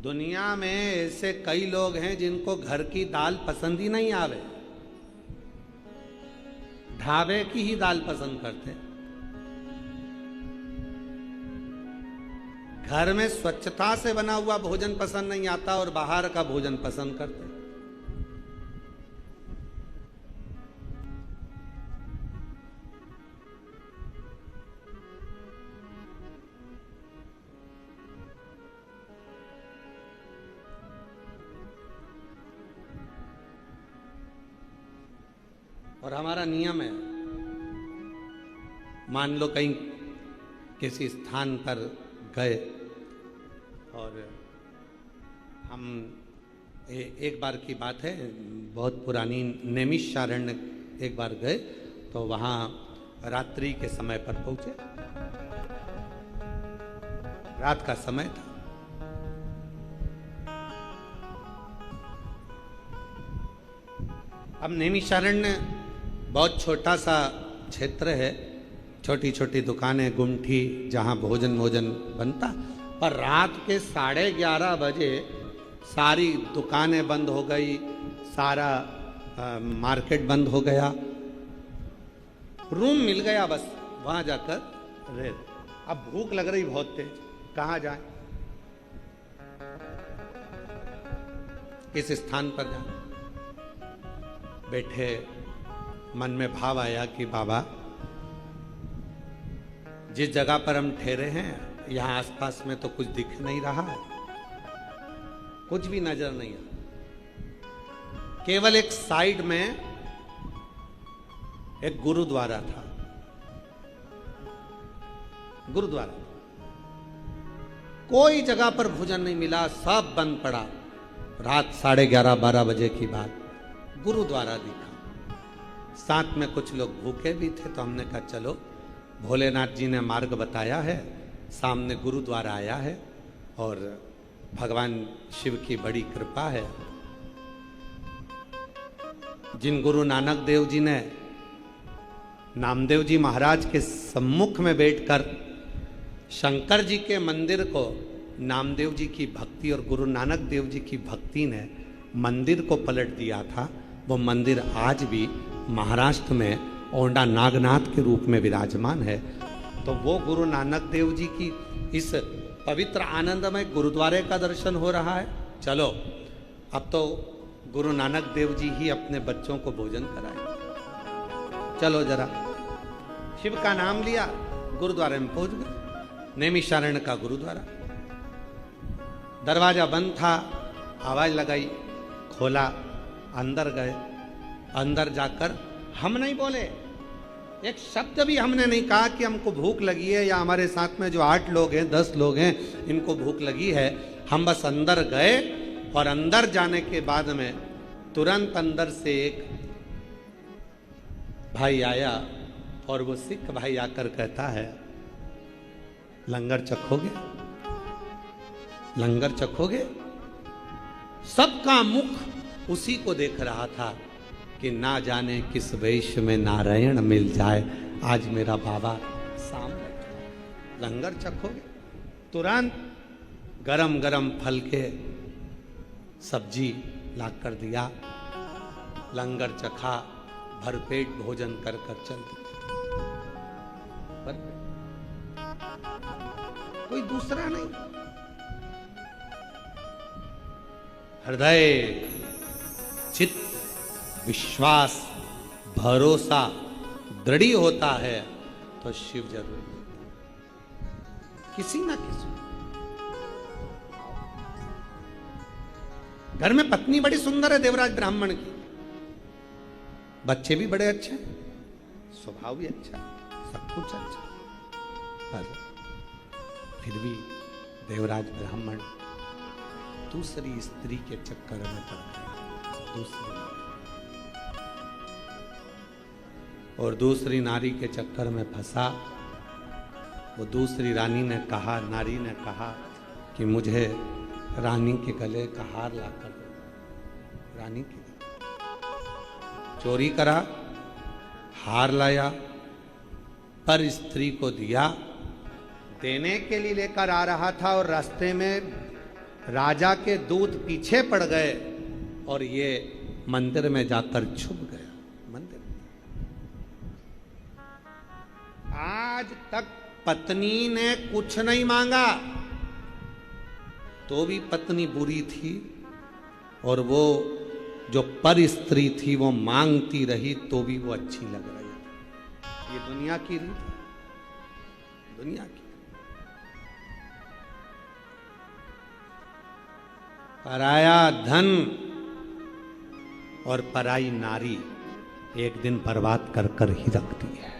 दुनिया में ऐसे कई लोग हैं जिनको घर की दाल पसंद ही नहीं आवे, ढाबे की ही दाल पसंद करते। घर में स्वच्छता से बना हुआ भोजन पसंद नहीं आता और बाहर का भोजन पसंद करते। और हमारा नियम है, मान लो कहीं किसी स्थान पर गए और हम एक बार की बात है, बहुत पुरानी, नैमिषारण्य एक बार गए तो वहाँ रात्रि के समय पर पहुंचे, रात का समय था। अब नैमिषारण्य बहुत छोटा सा क्षेत्र है, छोटी छोटी दुकानें, गुमठी, जहाँ भोजन बनता, पर रात के 11:30 बजे सारी दुकानें बंद हो गई, सारा मार्केट बंद हो गया, रूम मिल गया बस वहाँ जाकर रह। अब भूख लग रही बहुत तेज, कहाँ जाए, किस स्थान पर जाए। बैठे, मन में भाव आया कि बाबा जिस जगह पर हम ठहरे हैं यहाँ आसपास में तो कुछ दिख नहीं रहा है, कुछ भी नजर नहीं आ, केवल एक साइड में एक गुरुद्वारा था, गुरुद्वारा। कोई जगह पर भोजन नहीं मिला, सब बंद पड़ा। रात 11:30-12 बजे की बात, गुरुद्वारा दिखा, साथ में कुछ लोग भूखे भी थे, तो हमने कहा चलो, भोलेनाथ जी ने मार्ग बताया है, सामने गुरुद्वारा आया है और भगवान शिव की बड़ी कृपा है। जिन गुरु नानक देव जी ने नामदेव जी महाराज के सम्मुख में बैठकर शंकर जी के मंदिर को, नामदेव जी की भक्ति और गुरु नानक देव जी की भक्ति ने मंदिर को पलट दिया था, वो मंदिर आज भी महाराष्ट्र में औंडा नागनाथ के रूप में विराजमान है। तो वो गुरु नानक देव जी की इस पवित्र आनंदमय गुरुद्वारे का दर्शन हो रहा है। चलो, अब तो गुरु नानक देव जी ही अपने बच्चों को भोजन कराए। चलो जरा, शिव का नाम लिया, गुरुद्वारे में पहुंच गए, नैमिषारण्य का गुरुद्वारा। दरवाजा बंद था, आवाज लगाई, खोला, अंदर गए। अंदर जाकर हम नहीं बोले, एक शब्द भी हमने नहीं कहा कि हमको भूख लगी है, या हमारे साथ में जो 8 लोग हैं, 10 लोग हैं, इनको भूख लगी है। हम बस अंदर गए और अंदर जाने के बाद में तुरंत अंदर से एक भाई आया और वो सिख भाई आकर कहता है, लंगर चखोगे, लंगर चखोगे। सबका मुख उसी को देख रहा था कि ना जाने किस वेश में नारायण मिल जाए, आज मेरा बाबा सामने, लंगर चखोगे। तुरंत गरम गरम फल के सब्जी ला कर दिया, लंगर चखा, भरपेट भोजन कर चल दिया। कोई दूसरा नहीं, हृदय, चित्त, विश्वास, भरोसा दृढ़ होता है तो शिव जरूर किसी ना किसी। घर में पत्नी बड़ी सुंदर है देवराज ब्राह्मण की, बच्चे भी बड़े अच्छे हैं, स्वभाव भी अच्छा, सब कुछ अच्छा, पर फिर भी देवराज ब्राह्मण दूसरी स्त्री के चक्कर में पड़ गया, दूसरी नारी के चक्कर में फंसा। वो दूसरी रानी ने कहा, नारी ने कहा कि मुझे रानी के गले का हार ला कर दो। रानी के गले चोरी करा, हार लाया, पर स्त्री को दिया। देने के लिए लेकर आ रहा था और रास्ते में राजा के दूत पीछे पड़ गए और ये मंदिर में जाकर छुप गया। मंदिर आज तक पत्नी ने कुछ नहीं मांगा, तो भी पत्नी बुरी थी, और वो जो पर स्त्री थी वो मांगती रही तो भी वो अच्छी लग रही थी। ये दुनिया की रीत है, दुनिया की। पराया धन और पराई नारी एक दिन बर्बाद कर कर ही रखती है,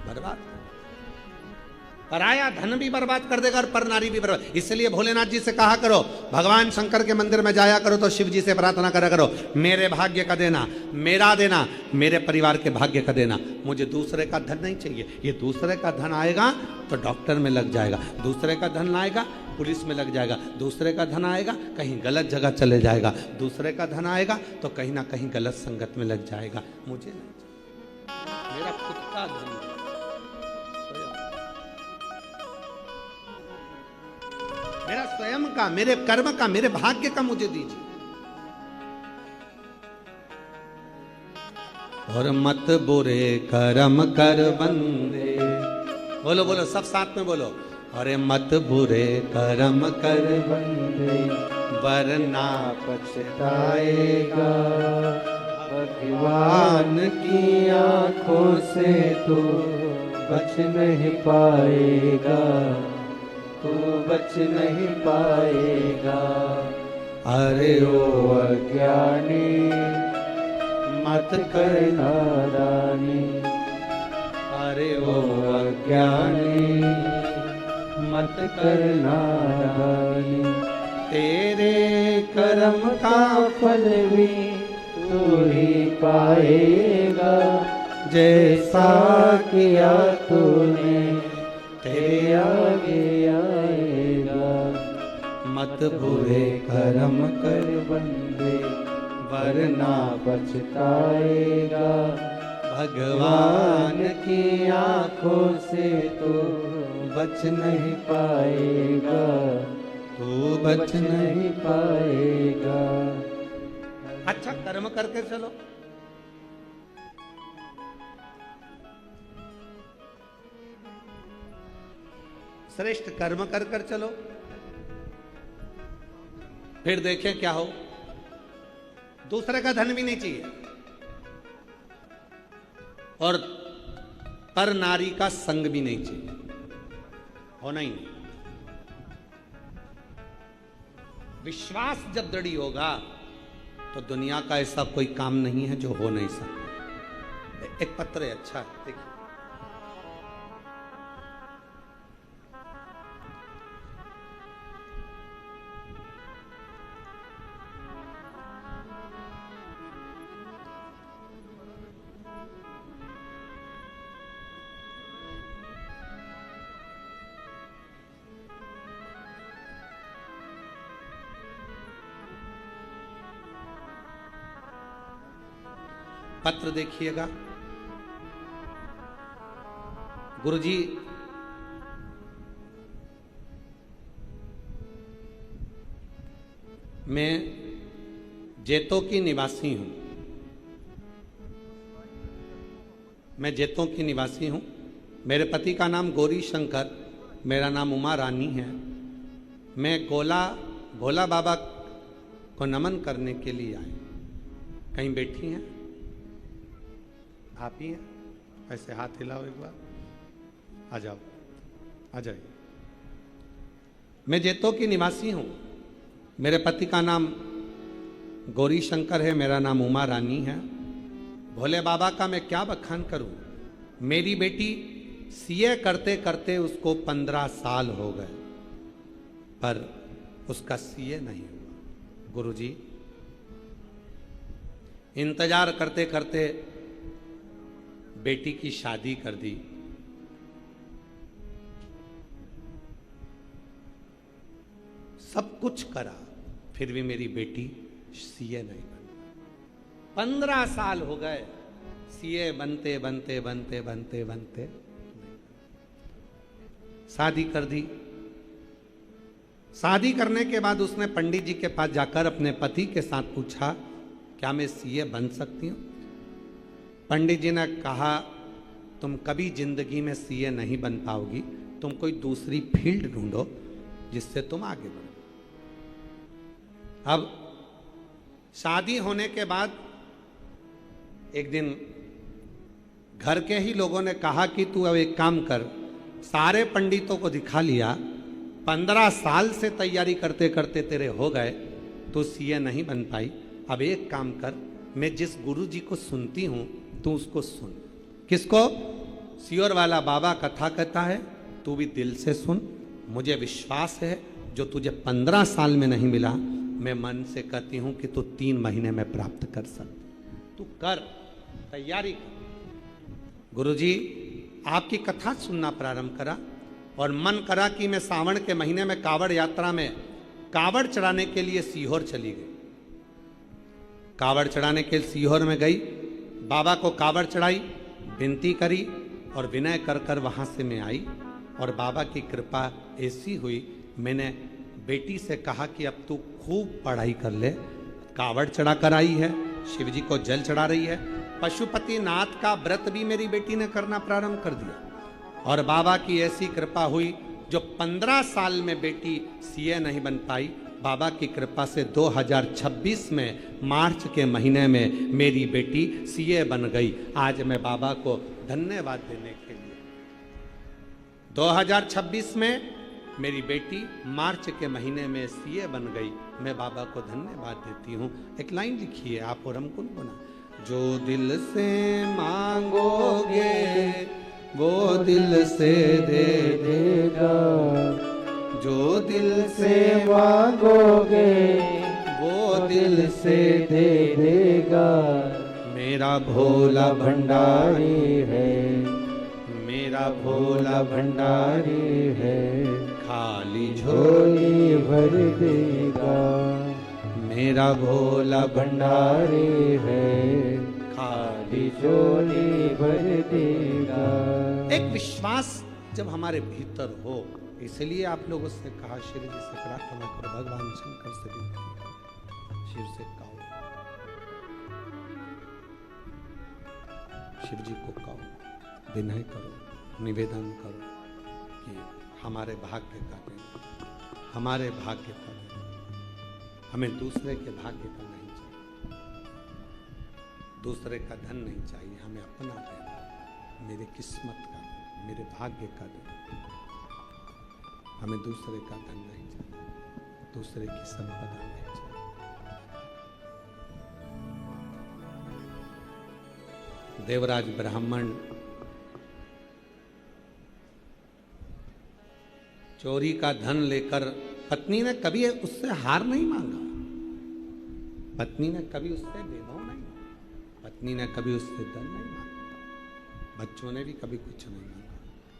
बर्बाद। पराया धन भी बर्बाद कर देगा और पर नारी भी बर्बाद। इसलिए भोलेनाथ जी से कहा करो, भगवान शंकर के मंदिर में जाया करो तो शिव जी से प्रार्थना करा करो, मेरे भाग्य का देना, मेरा देना, मेरे परिवार के भाग्य का देना, मुझे दूसरे का धन नहीं चाहिए। ये दूसरे का धन आएगा तो डॉक्टर में लग जाएगा, दूसरे का धन आएगा पुलिस में लग जाएगा, दूसरे का धन आएगा कहीं गलत जगह चले जाएगा, दूसरे का धन आएगा तो कहीं ना कहीं गलत संगत में लग जाएगा। मुझे नहीं, मेरा खुद का धन, मेरा स्वयं का, मेरे कर्म का, मेरे भाग्य का मुझे दीजिए। और मत बुरे कर्म कर बंदे, बोलो बोलो सब साथ में बोलो, अरे मत बुरे कर्म कर बंदे वरना पछताएगा, भगवान की आंखों से तू बच नहीं पाएगा, तू बच नहीं पाएगा। अरे ओ अज्ञानी मत कर नादानी, अरे ओ अज्ञानी मत कर नादानी। तेरे कर्म का फल भी तू ही पाएगा, जैसा किया तूने तेरे आगे आएगा। मत बुरे कर्म कर बंदे वरना पछताएगा, भगवान की आंखों से तू बच नहीं पाएगा, तू बच नहीं पाएगा। अच्छा कर्म करके चलो, श्रेष्ठ कर्म कर कर चलो, फिर देखें क्या हो। दूसरे का धन भी नहीं चाहिए और पर नारी का संग भी नहीं चाहिए, होना ही नहीं। विश्वास जब दृढ़ होगा तो दुनिया का ऐसा कोई काम नहीं है जो हो नहीं सकता। एक पत्र है, अच्छा है, देखिए। पत्र देखिएगा। गुरुजी मैं जैतो की निवासी हूं, मैं जैतों की निवासी हूं। मेरे पति का नाम गौरी शंकर, मेरा नाम उमा रानी है। मैं भोला बाबा को नमन करने के लिए आई। कहीं बैठी हैं आप ही हैं? ऐसे हाथ हिलाओ एक बार, आ जाओ, आ जाइए। मैं जैतो की निवासी हूं। मेरे पति का नाम गौरी शंकर है, मेरा नाम उमा रानी है। भोले बाबा का मैं क्या बखान करूं। मेरी बेटी सीए करते करते उसको 15 साल हो गए, पर उसका सीए नहीं हुआ। गुरुजी इंतजार करते करते बेटी की शादी कर दी। सब कुछ करा, फिर भी मेरी बेटी सीए नहीं बनी। 15 साल हो गए सीए बनते बनते बनते बनते बनते। शादी कर दी। शादी करने के बाद उसने पंडित जी के पास जाकर अपने पति के साथ पूछा, क्या मैं सीए बन सकती हूँ? पंडित जी ने कहा, तुम कभी जिंदगी में सीए नहीं बन पाओगी, तुम कोई दूसरी फील्ड ढूंढो जिससे तुम आगे बढ़ो। अब शादी होने के बाद एक दिन घर के ही लोगों ने कहा कि तू अब एक काम कर, सारे पंडितों को दिखा लिया, 15 साल से तैयारी करते करते तेरे हो गए, तू सीए नहीं बन पाई। अब एक काम कर, मैं जिस गुरु जी को सुनती हूं तू उसको सुन। किसको? सियोर वाला बाबा कथा कहता है, तू भी दिल से सुन। मुझे विश्वास है जो तुझे 15 साल में नहीं मिला, मैं मन से कहती हूं कि तू 3 महीने में प्राप्त कर सकती। तू कर, तैयारी कर। गुरुजी आपकी कथा सुनना प्रारंभ करा और मन करा कि मैं सावन के महीने में कावड़ यात्रा में कावड़ चढ़ाने के लिए सीहोर चली गई। कावड़ चढ़ाने के लिए सीहोर में गई, बाबा को कावड़ चढ़ाई, विनती करी और विनय कर कर वहां से मैं आई। और बाबा की कृपा ऐसी हुई, मैंने बेटी से कहा कि अब तू खूब पढ़ाई कर ले। कावड़ चढ़ा कर आई है, शिव जी को जल चढ़ा रही है, पशुपति नाथ का व्रत भी मेरी बेटी ने करना प्रारंभ कर दिया। और बाबा की ऐसी कृपा हुई, जो 15 साल में बेटी सीए नहीं बन पाई, बाबा की कृपा से 2026 में मार्च के महीने में मेरी बेटी सीए बन गई। आज मैं बाबा को धन्यवाद देने के लिए 2026 में मेरी बेटी मार्च के महीने में सीए बन गई। मैं बाबा को धन्यवाद देती हूँ। एक लाइन लिखी है आप और हम गुनगुना, जो दिल से मांगोगे वो दिल से दे देगा, जो दिल से मांगोगे वो दिल से दे देगा। मेरा भोला भंडारी है, मेरा भोला भंडारी है, खाली झोली भर देगा। मेरा भोला भंडारी है, खाली झोली भर देगा। एक विश्वास जब हमारे भीतर हो, इसलिए आप लोगों से कहा, श्री जी से प्रार्थना करो, भगवान शंकर से विनती करो, शिव से कहो, शिव जी को कहो, विनय करो, निवेदन करो कि हमारे भाग्य का नहीं, हमारे भाग्य का नहीं, हमें दूसरे के भाग्य का नहीं चाहिए, दूसरे का धन नहीं चाहिए, हमें अपना देना, मेरी किस्मत का, मेरे भाग्य का देना। हमें दूसरे का धन नहीं चाहिए, दूसरे की संपदा नहीं चाहिए। देवराज ब्राह्मण चोरी का धन लेकर, पत्नी ने कभी उससे हार नहीं मांगा, पत्नी ने कभी उससे भेदभाव नहीं मांगा, पत्नी ने कभी उससे धन नहीं मांगा, बच्चों ने भी कभी कुछ नहीं मांगा,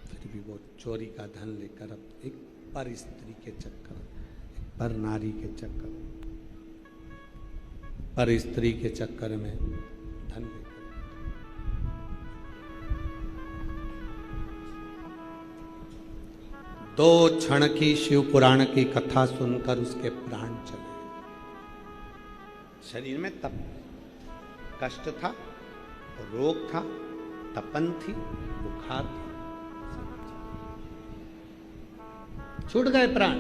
फिर भी वो चोरी का धन लेकर अब एक पर स्त्री के चक्कर, एक पर नारी के चक्कर, पर स्त्री के चक्कर में धन लेकर, दो क्षण की शिव पुराण की कथा सुनकर उसके प्राण चले। शरीर में तप, कष्ट था, रोग था, तपन थी, बुखार था, छूट गए प्राण।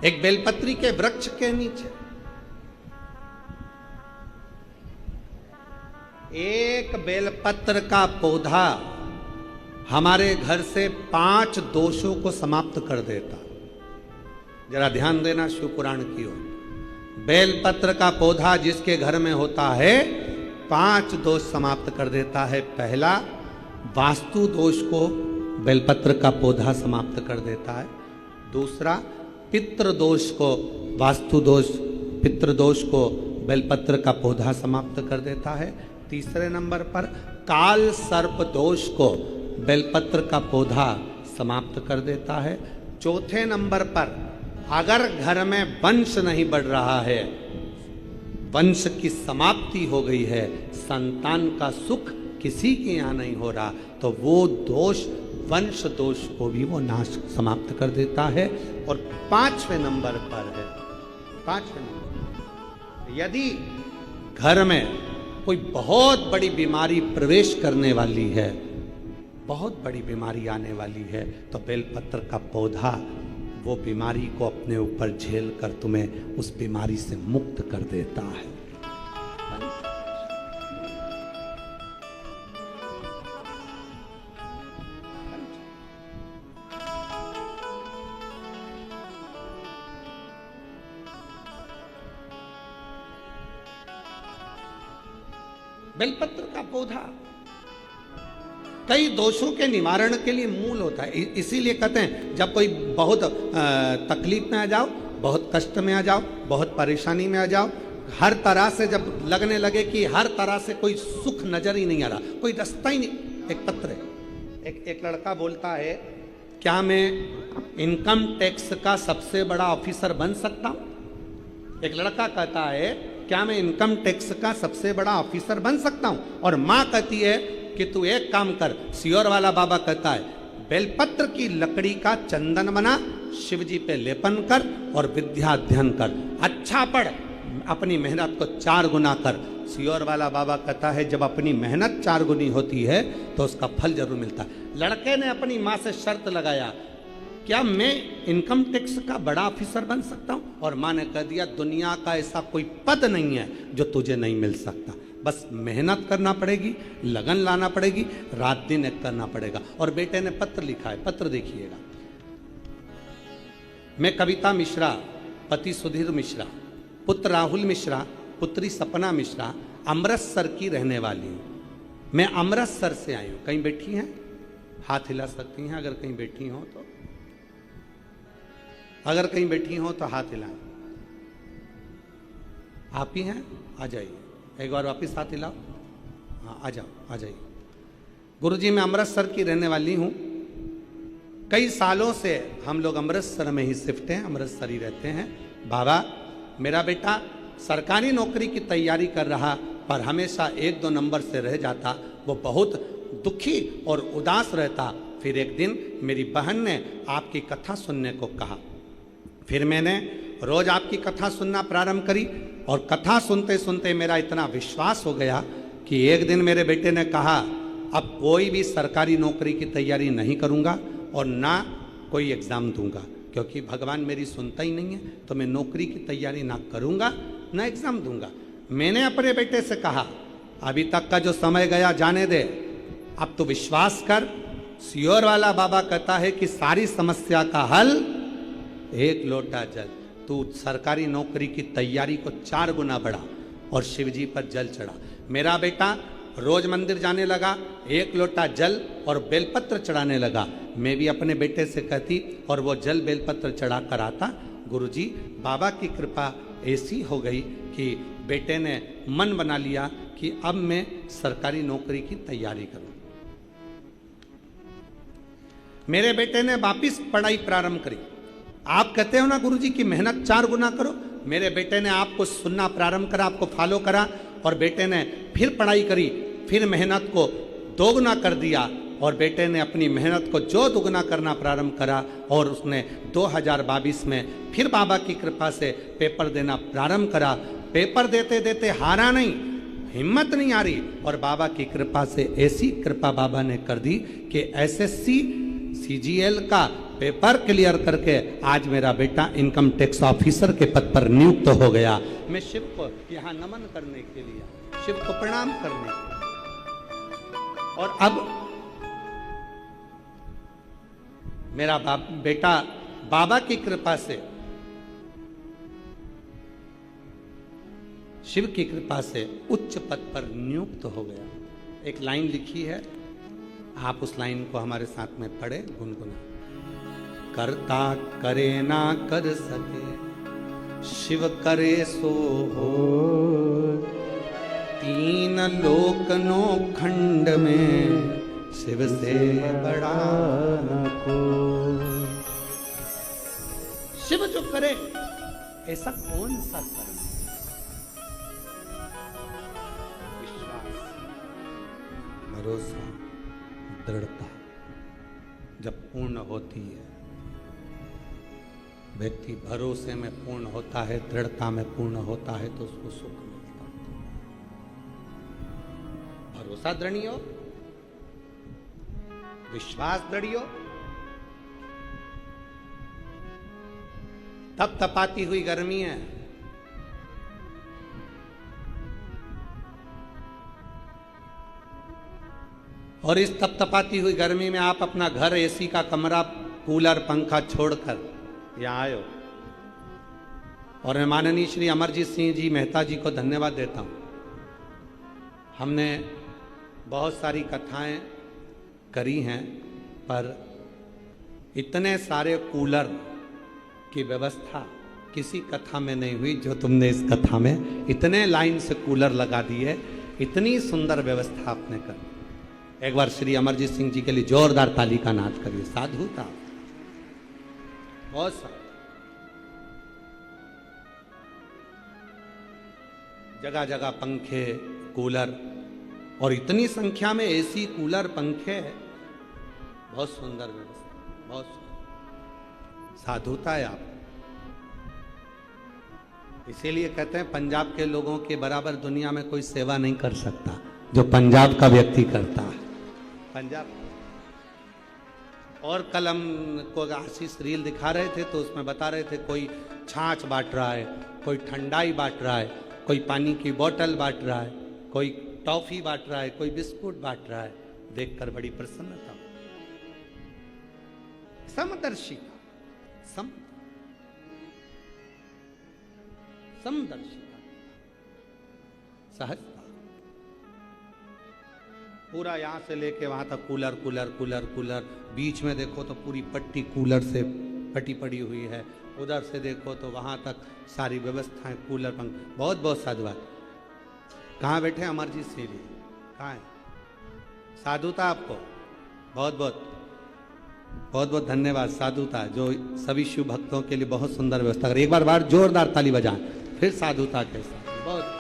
एक बेलपत्री के वृक्ष के नीचे एक बेलपत्र का पौधा हमारे घर से 5 दोषों को समाप्त कर देता। जरा ध्यान देना शिव पुराण की ओर। बेलपत्र का पौधा जिसके घर में होता है 5 दोष समाप्त कर देता है। पहला, वास्तु दोष को बेलपत्र का पौधा समाप्त कर देता है। दूसरा, पितृ दोष को, वास्तु दोष, पितृ दोष को बेलपत्र का पौधा समाप्त कर देता है। तीसरे नंबर पर काल सर्प दोष को बेलपत्र का पौधा समाप्त कर देता है। चौथे नंबर पर अगर घर में वंश नहीं बढ़ रहा है, वंश की समाप्ति हो गई है, संतान का सुख किसी के यहाँ नहीं हो रहा, तो वो दोष, वंश दोष को भी वो नाश समाप्त कर देता है। और 5वें नंबर पर है, 5वें नंबर, यदि घर में कोई बहुत बड़ी बीमारी प्रवेश करने वाली है, बहुत बड़ी बीमारी आने वाली है, तो बेलपत्र का पौधा वो बीमारी को अपने ऊपर झेल कर तुम्हें उस बीमारी से मुक्त कर देता है। बेलपत्र का पौधा कई दोषों के निवारण के लिए मूल होता है। इसीलिए कहते हैं जब कोई बहुत तकलीफ में आ जाओ, बहुत कष्ट में आ जाओ, बहुत परेशानी में आ जाओ, हर तरह से जब लगने लगे कि हर तरह से कोई सुख नजर ही नहीं आ रहा, कोई रास्ता ही नहीं, एक पत्र है। एक लड़का बोलता है, क्या मैं इनकम टैक्स का सबसे बड़ा ऑफिसर बन सकता हूं? एक लड़का कहता है, क्या मैं इनकम टैक्स का सबसे बड़ा ऑफिसर बन सकता हूं? और मां कहती है कि तू एक काम कर। सियोर वाला बाबा कहता है, बेलपत्र की लकड़ी का चंदन बना, शिव जी पे लेपन कर और विद्या अध्ययन कर, अच्छा पढ़, अपनी मेहनत को 4 गुना कर। सियोर वाला बाबा कहता है, जब अपनी मेहनत 4 गुनी होती है तो उसका फल जरूर मिलता है। लड़के ने अपनी मां से शर्त लगाया, क्या मैं इनकम टैक्स का बड़ा ऑफिसर बन सकता हूं? और मां ने कह दिया, दुनिया का ऐसा कोई पद नहीं है जो तुझे नहीं मिल सकता, बस मेहनत करना पड़ेगी, लगन लाना पड़ेगी, रात दिन एक करना पड़ेगा। और बेटे ने पत्र लिखा है, पत्र देखिएगा। मैं कविता मिश्रा, पति सुधीर मिश्रा, पुत्र राहुल मिश्रा, पुत्री सपना मिश्रा, अमृतसर की रहने वाली हूं। मैं अमृतसर से आई हूं। कहीं बैठी हैं? हाथ हिला सकती हैं अगर कहीं बैठी हो तो। अगर कहीं बैठी हो तो हाथ हिलाएं। आप ही हैं? आ जाइए, एक बार वापिस हाथ हिलाओ। हाँ, आ जाओ, आ जाइए। गुरुजी, मैं अमृतसर की रहने वाली हूँ। कई सालों से हम लोग अमृतसर में ही शिफ्ट हैं, अमृतसर ही रहते हैं। बाबा, मेरा बेटा सरकारी नौकरी की तैयारी कर रहा, पर हमेशा 1-2 नंबर से रह जाता। वो बहुत दुखी और उदास रहता। फिर एक दिन मेरी बहन ने आपकी कथा सुनने को कहा। फिर मैंने रोज आपकी कथा सुनना प्रारंभ करी और कथा सुनते सुनते मेरा इतना विश्वास हो गया कि एक दिन मेरे बेटे ने कहा, अब कोई भी सरकारी नौकरी की तैयारी नहीं करूंगा और ना कोई एग्ज़ाम दूंगा, क्योंकि भगवान मेरी सुनता ही नहीं है, तो मैं नौकरी की तैयारी ना करूंगा ना एग्ज़ाम दूंगा। मैंने अपने बेटे से कहा, अभी तक का जो समय गया जाने दे, अब तो विश्वास कर। सियोर वाला बाबा कहता है कि सारी समस्या का हल 1 लोटा जल। तू सरकारी नौकरी की तैयारी को 4 गुना बढ़ा और शिव जी पर जल चढ़ा। मेरा बेटा रोज मंदिर जाने लगा, 1 लोटा जल और बेलपत्र चढ़ाने लगा। मैं भी अपने बेटे से कहती और वो जल बेलपत्र चढ़ा कर आता। गुरुजी, बाबा की कृपा ऐसी हो गई कि बेटे ने मन बना लिया कि अब मैं सरकारी नौकरी की तैयारी करूं। मेरे बेटे ने वापिस पढ़ाई प्रारंभ करी। आप कहते हो ना गुरुजी की मेहनत 4 गुना करो। मेरे बेटे ने आपको सुनना प्रारंभ करा, आपको फॉलो करा और बेटे ने फिर पढ़ाई करी, फिर मेहनत को 2 गुना कर दिया और बेटे ने अपनी मेहनत को जो दुगना करना प्रारंभ करा और उसने 2022 में फिर बाबा की कृपा से पेपर देना प्रारंभ करा। पेपर देते देते हारा नहीं, हिम्मत नहीं आ रही और बाबा की कृपा से ऐसी कृपा बाबा ने कर दी कि SSC CGL का पेपर क्लियर करके आज मेरा बेटा इनकम टैक्स ऑफिसर के पद पर नियुक्त हो गया। मैं शिव को यहाँ नमन करने के लिए, शिव को प्रणाम करने के लिए। और अब मेरा बेटा बाबा की कृपा से, शिव की कृपा से उच्च पद पर नियुक्त हो गया। एक लाइन लिखी है, आप उस लाइन को हमारे साथ में पढ़े, गुनगुना। करता करे ना कर सके, शिव करे सो हो। 3 लोक 9 खंड में शिव से बड़ा न को। शिव जो करे ऐसा कौन सा कर्म? विश्वास, भरोसा, दृढ़ता जब पूर्ण होती है, व्यक्ति भरोसे में पूर्ण होता है, दृढ़ता में पूर्ण होता है, तो उसको सुख मिलता है। भरोसा दृढ़ हो, विश्वास दृढ़ हो, तप तपाती हुई गर्मी है, और इस तप तपाती हुई गर्मी में आप अपना घर, एसी का कमरा, कूलर, पंखा छोड़कर यहाँ आए हो। और मैं माननीय श्री अमरजीत सिंह जी मेहता जी को धन्यवाद देता हूँ। हमने बहुत सारी कथाएं करी हैं, पर इतने सारे कूलर की व्यवस्था किसी कथा में नहीं हुई जो तुमने इस कथा में इतने लाइन से कूलर लगा दिए, इतनी सुंदर व्यवस्था आपने कर। एक बार श्री अमरजीत सिंह जी के लिए जोरदार ताली का नाद करिए। साधु था बहुत सारा, जगह जगह पंखे, कूलर, और इतनी संख्या में एसी, कूलर, पंखे, बहुत सुंदर व्यवस्था, बहुत सुंदर। साधुता है आप। इसीलिए कहते हैं पंजाब के लोगों के बराबर दुनिया में कोई सेवा नहीं कर सकता जो पंजाब का व्यक्ति करता है। पंजाब। और कल हम को आशीष रील दिखा रहे थे तो उसमें बता रहे थे कोई छाछ बांट रहा है, कोई ठंडाई बांट रहा है, कोई पानी की बोतल बांट रहा है, कोई टॉफी बांट रहा है, कोई बिस्कुट बांट रहा है। देखकर बड़ी प्रसन्नता। समदर्शिता, समदर्शिता, सहजता। पूरा यहां से लेके वहां तक कूलर कूलर कूलर कूलर। बीच में देखो तो पूरी पट्टी कूलर से पटी पड़ी हुई है। उधर से देखो तो वहां तक सारी व्यवस्थाएं, कूलर, पंख। बहुत बहुत साधुवाद। कहाँ बैठे अमरजीत सिंह जी? कहाँ है? साधुता आपको बहुत बहुत बहुत बहुत धन्यवाद। साधुता जो सभी शिव भक्तों के लिए बहुत सुंदर व्यवस्था कर। एक बार बार जोरदार ताली बजाएं फिर साधुता के साथ। बहुत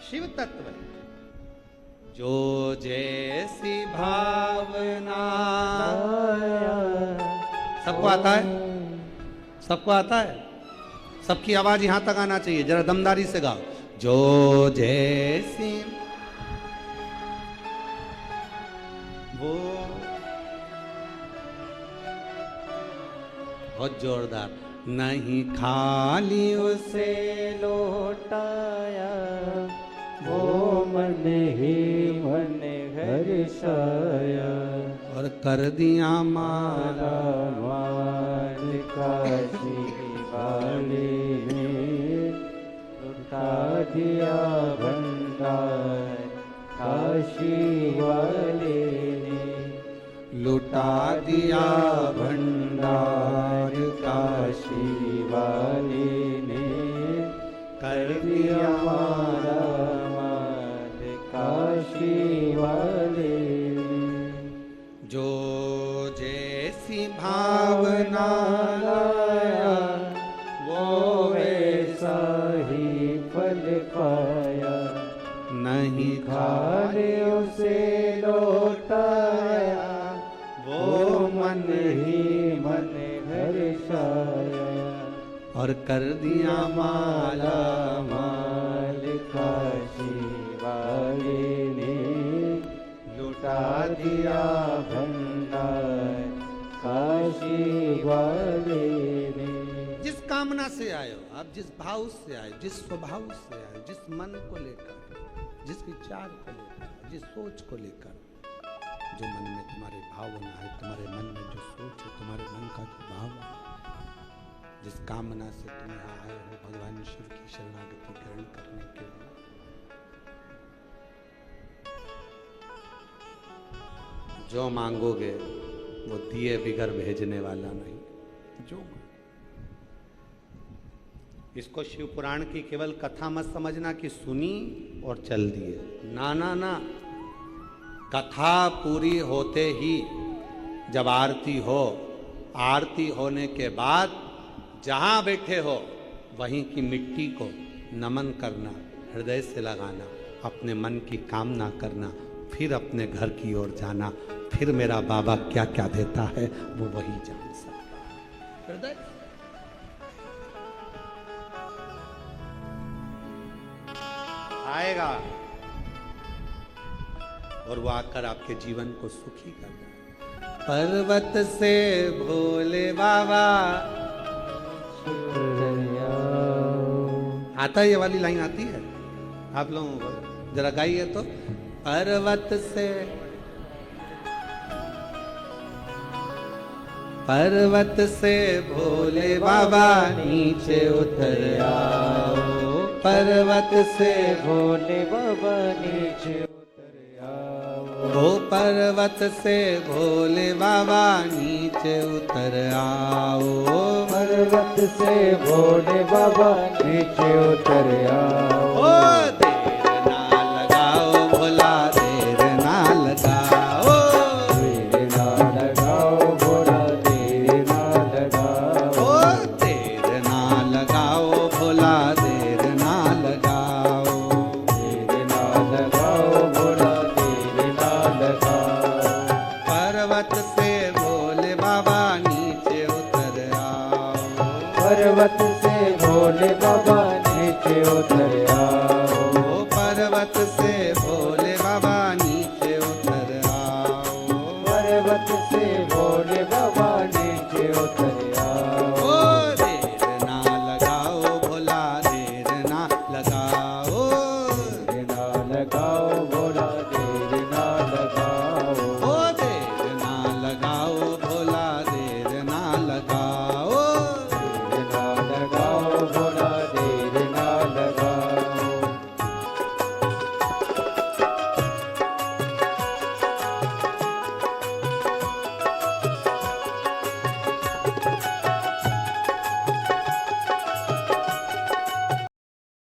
शिव तत्व जो जैसी भावना। सबको आता है? सबको आता है? सबकी आवाज यहां तक आना चाहिए। जरा दमदारी से गाओ। जो जैसी वो, बहुत जोरदार। नहीं खाली उसे लौटाया, वो मन ही मन हर्षाया। और कर दिया माला माल काशी वाले ने, लुटा दिया भंडार काशी वाले ने। लुटा दिया भंडार काशी वाले ने, कर दिया माला माल काशी वाले ने। जो जैसी भावना लाया, वो वैसा ही फल पाया। नहीं खाले उसे लौटाया, वो मन ही मन हर्षाया। और कर दिया माला माल काशी वाले ने, लुटा दिया भंडार काशी वाले ने। जिस कामना से आए हो आप, जिस भाव से आए, जिस स्वभाव से आए, जिस मन को लेकर, जिस विचार को लेकर, जिस सोच को लेकर, जो मन में तुम्हारे भावना है, तुम्हारे मन में जो सोच है, तुम्हारे मन का जो भाव है, जिस कामना से तुम यहाँ आए हो भगवान शिव की शरणागति ग्रहण करने के लिए, जो मांगोगे वो दिए बिगर भेजने वाला नहीं। जो इसको शिव पुराण की केवल कथा मत समझना कि सुनी और चल दिए। ना ना ना, कथा पूरी होते ही जब आरती हो, आरती होने के बाद जहां बैठे हो वहीं की मिट्टी को नमन करना, हृदय से लगाना, अपने मन की कामना करना, फिर अपने घर की ओर जाना। फिर मेरा बाबा क्या क्या देता है वो वही जान सकता है। हृदय आएगा और वो आकर आपके जीवन को सुखी कर देगा। पर्वत से भोले बाबा। आता है ये वाली लाइन आती है आप लोगों को? जरा गाइए तो। पर्वत से, पर्वत से भोले बाबा नीचे उतर आओ। पर्वत से भोले बाबा नीचे उतर आओ। ओ पर्वत से भोले बाबा नीचे उतर आओ। पर्वत से भोले बाबा नीचे उतर आओ। ओ देर ना लगाओ भोला